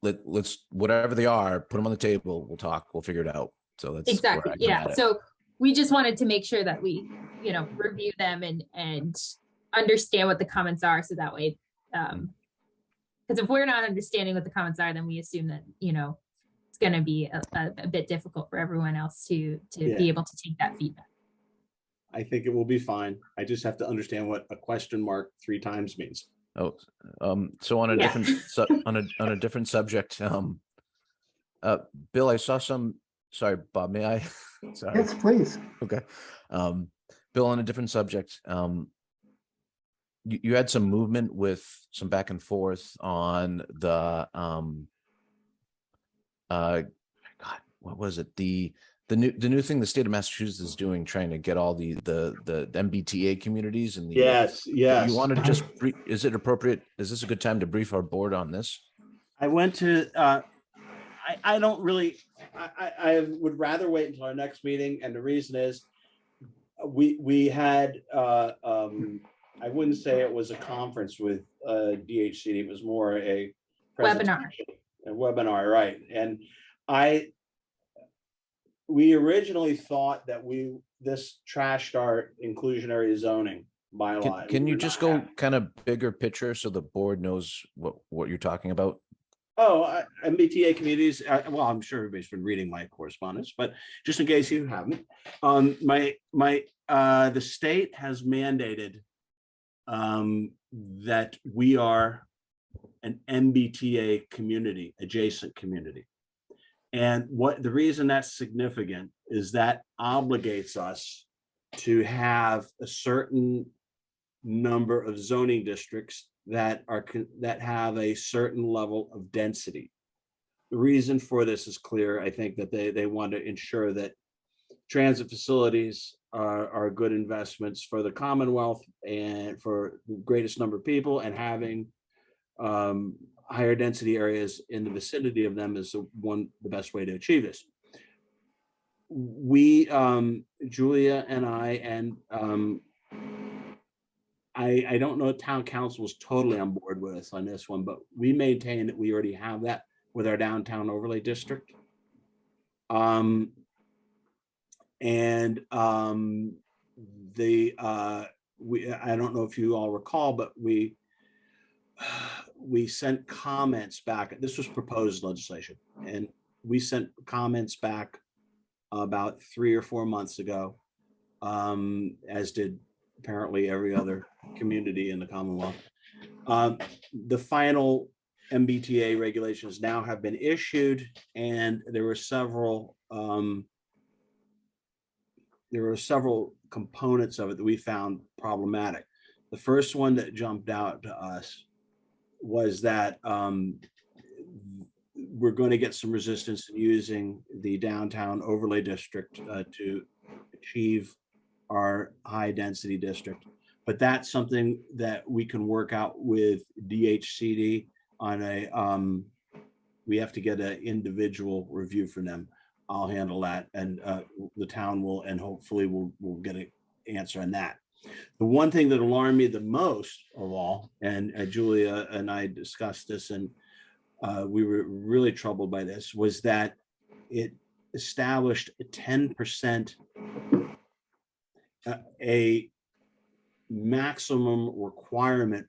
let's whatever they are, put them on the table, we'll talk, we'll figure it out. So that's exactly. Yeah. So we just wanted to make sure that we, review them and understand what the comments are. So that way, because if we're not understanding what the comments are, then we assume that, it's going to be a bit difficult for everyone else to be able to take that feedback. I think it will be fine. I just have to understand what a question mark 3 times means. Oh, so on a different on a different subject, Bill, I saw some, sorry, Bob, may I? Sorry. Yes, please. Okay. Bill, on a different subject, you had some movement with some back and forth on the, God, what was it? The new thing the state of Massachusetts is doing, trying to get all the MBTA communities and the. Yes, yes. You want to just, is it appropriate? Is this a good time to brief our board on this? I went to, I don't really, I would rather wait until our next meeting, and the reason is we had, I wouldn't say it was a conference with DHCD, it was more a Webinar. a webinar, right? And we originally thought that this trashed our inclusionary zoning bylaw. Can We you were just not go happy. kind of bigger picture so the board knows what you're talking about? Oh, MBTA communities, well, I'm sure everybody's been reading my correspondence, but just in case you haven't, the state has mandated that we are an MBTA community, adjacent community. And the reason that's significant is that obligates us to have a certain number of zoning districts that have a certain level of density. The reason for this is clear. I think that they want to ensure that transit facilities are good investments for the Commonwealth and for the greatest number of people, and having higher density areas in the vicinity of them is the best way to achieve this. We, Julia and I, and I don't know if town council is totally on board with us on this one, but we maintain that we already have that with our downtown overlay district. I don't know if you all recall, but we sent comments back. This was proposed legislation, and we sent comments back about 3 or 4 months ago, as did apparently every other community in the Commonwealth. The final MBTA regulations now have been issued, and there were several components of it that we found problematic. The first one that jumped out to us was that we're going to get some resistance in using the downtown overlay district to achieve our high density district. But that's something that we can work out with DHCD on we have to get an individual review from them. I'll handle that, and the town will, and hopefully we'll get an answer on that. The one thing that alarmed me the most of all, and Julia and I discussed this, and we were really troubled by this, was that it established a 10%, a maximum requirement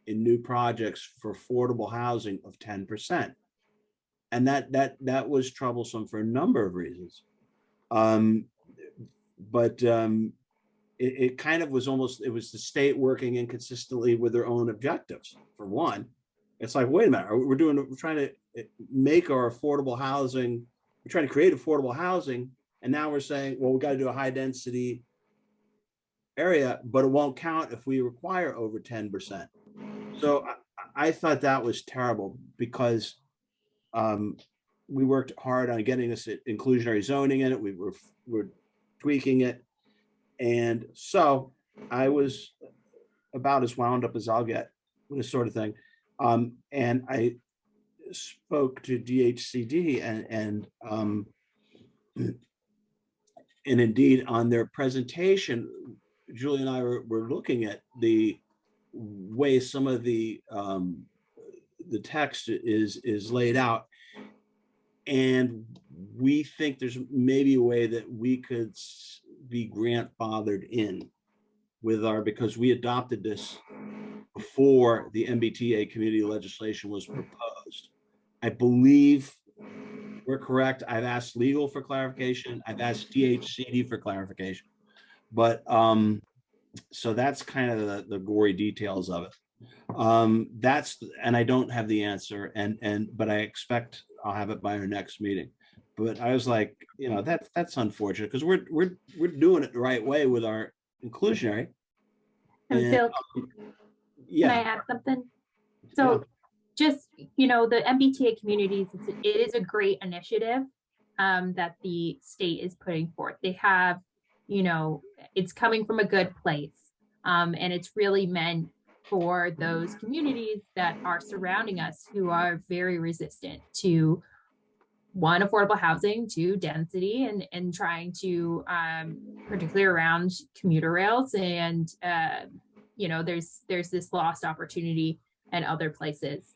in new projects for affordable housing of 10%. And that was troublesome for a number of reasons. It kind of was almost, it was the state working inconsistently with their own objectives. For one, it's like, wait a minute, we're trying to make our affordable housing, we're trying to create affordable housing, and now we're saying, well, we got to do a high density area, but it won't count if we require over 10%. So I thought that was terrible, because we worked hard on getting this inclusionary zoning in it. We were tweaking it. And so I was about as wound up as I'll get with this sort of thing. And I spoke to DHCD and indeed on their presentation, Julie and I were looking at the way some of the text is laid out. And we think there's maybe a way that we could be grandfathered in with because we adopted this before the MBTA community legislation was proposed. I believe we're correct. I've asked legal for clarification. I've asked DHCD for clarification, but so that's kind of the gory details of it. And I don't have the answer, but I expect I'll have it by our next meeting. But I was like, that's unfortunate because we're doing it the right way with our inclusionary. And And, Phil, um, can I yeah, add something? So just, the MBTA communities, it is a great initiative that the state is putting forth. They have, it's coming from a good place. And it's really meant for those communities that are surrounding us who are very resistant to, one, affordable housing, two, density, and trying to, particularly around commuter rails. And, there's this lost opportunity and other places.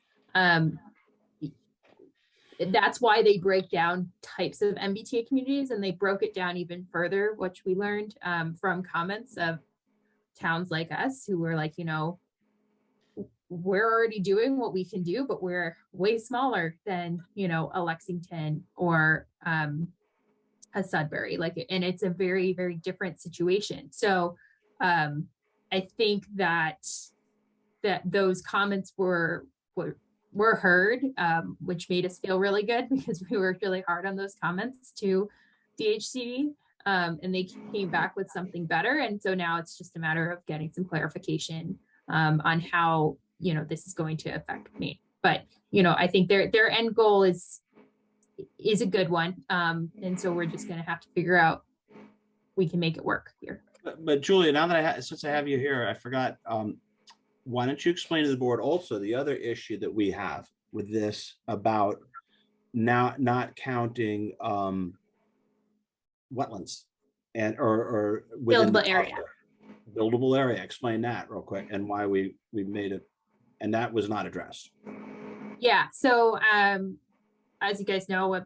That's why they break down types of MBTA communities, and they broke it down even further, which we learned from comments of towns like us who were like, we're already doing what we can do, but we're way smaller than, a Lexington or a Sudbury. And it's a very, very different situation. So I think that those comments were heard, which made us feel really good because we worked really hard on those comments to DHCD, and they came back with something better. And so now it's just a matter of getting some clarification on how, this is going to affect me. But, I think their end goal is a good one. And so we're just going to have to figure out we can make it work here. but Julia, now that since I have you here, I forgot. Why don't you explain to the board also the other issue that we have with this about now not counting wetlands or within the Buildable area. buildable area. Explain that real quick and why we made it, and that was not addressed. Yeah. So as you guys know,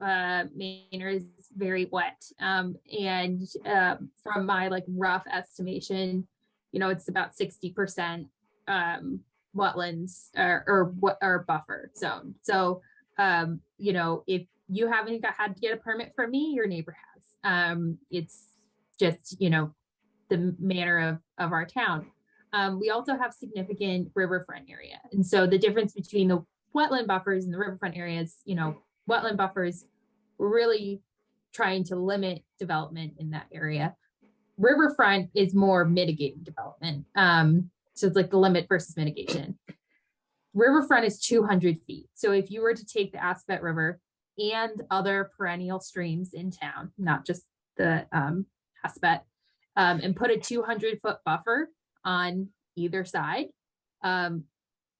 Maynard is very wet, and from my rough estimation, it's about 60% wetlands or buffer zone. So if you haven't had to get a permit from me, your neighbor has. It's just the manner of our town. We also have significant riverfront area, and so the difference between the wetland buffers and the riverfront areas, wetland buffers, we're really trying to limit development in that area. Riverfront is more mitigating development. So it's like the limit versus mitigation. Riverfront is 200 feet. So if you were to take the Aspet River and other perennial streams in town, not just the Aspet, and put a 200-foot buffer on either side,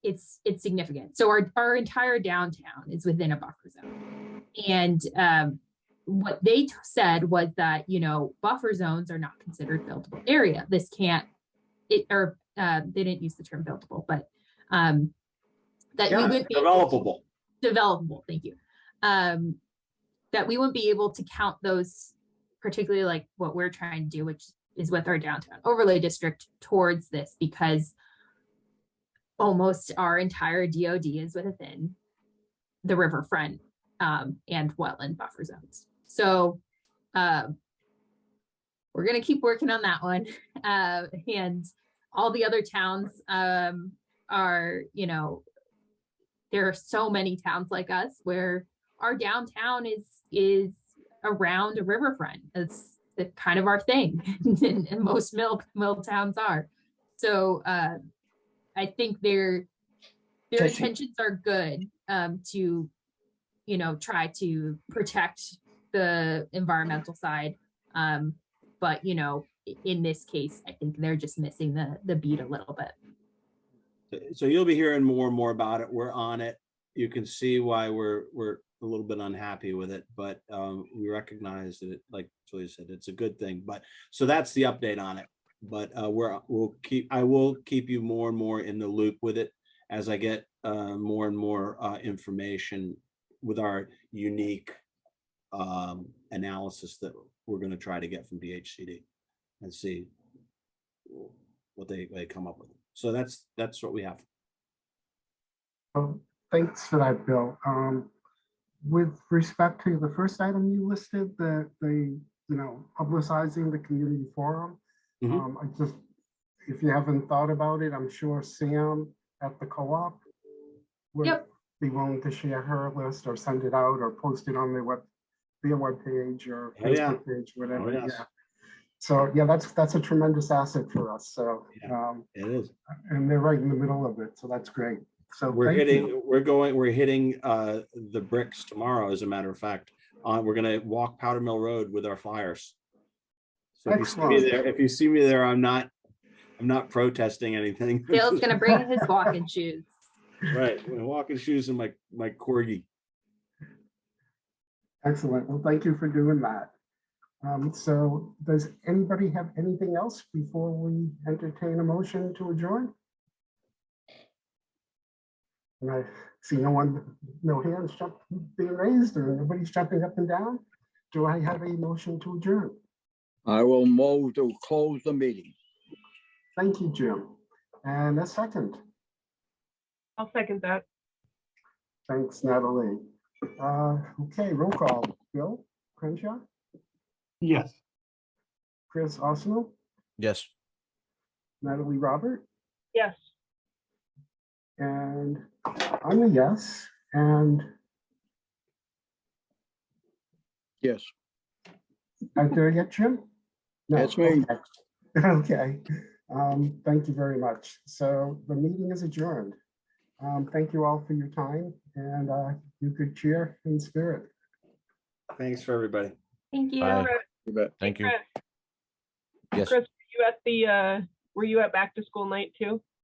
it's significant. So our entire downtown is within a buffer zone. And what they said was that, buffer zones are not considered buildable area. This can't, they didn't use the term buildable, but that we would be developable. Thank you. That we wouldn't be able to count those, particularly like what we're trying to do, which is with our downtown overlay district, towards this, because almost our entire DOD is within the riverfront and wetland buffer zones. So we're going to keep working on that one. And all the other towns are, there are so many towns like us where our downtown is around a riverfront. It's kind of our thing, and most mill towns are. So I think their intentions are good to, try to protect the environmental side. But, in this case, I think they're just missing the beat a little bit. So you'll be hearing more and more about it. We're on it. You can see why we're a little bit unhappy with it, but we recognize that, like Julia said, it's a good thing. But so that's the update on it. But I will keep you more and more in the loop with it as I get more and more information with our unique analysis that we're going to try to get from DHCD and see what they come up with. So that's what we have. Thanks for that, Bill. With respect to the first item you listed, the publicizing the community forum, I just, if you haven't thought about it, I'm sure Sam at the co-op would be willing to share her list or send it out or post it on their webpage or Oh, yeah. Facebook page, whatever. yes. Yeah. So yeah, that's a tremendous asset for us. So It is. and they're right in the middle of it. So that's great. So We're thank hitting, you. we're hitting the bricks tomorrow, as a matter of fact. We're gonna walk Powder Mill Road with our flyers. So if you see me Excellent. there, I'm not protesting anything. Dale's gonna bring his walking shoes. Right, I'm gonna walk in shoes and my corgi. Excellent. Well, thank you for doing that. So does anybody have anything else before we entertain a motion to adjourn? And I see no hands being raised or nobody's jumping up and down. Do I have a motion to adjourn? I will move to close the meeting. Thank you, Jim. And a second. I'll second that. Thanks, Natalie. Okay, roll call. Bill Crenshaw, Yes. Chris Arsenal, Yes. Natalie Robert, Yes. and I'm a yes. And Yes. out there yet, Jim? No, That's me. okay. Okay. Thank you very much. So the meeting is adjourned. Thank you all for your time and you could cheer in spirit. Thanks for everybody. Thank you. Bye. You bet. Thank you. Chris, Yes. Chris, were you at back to school night too?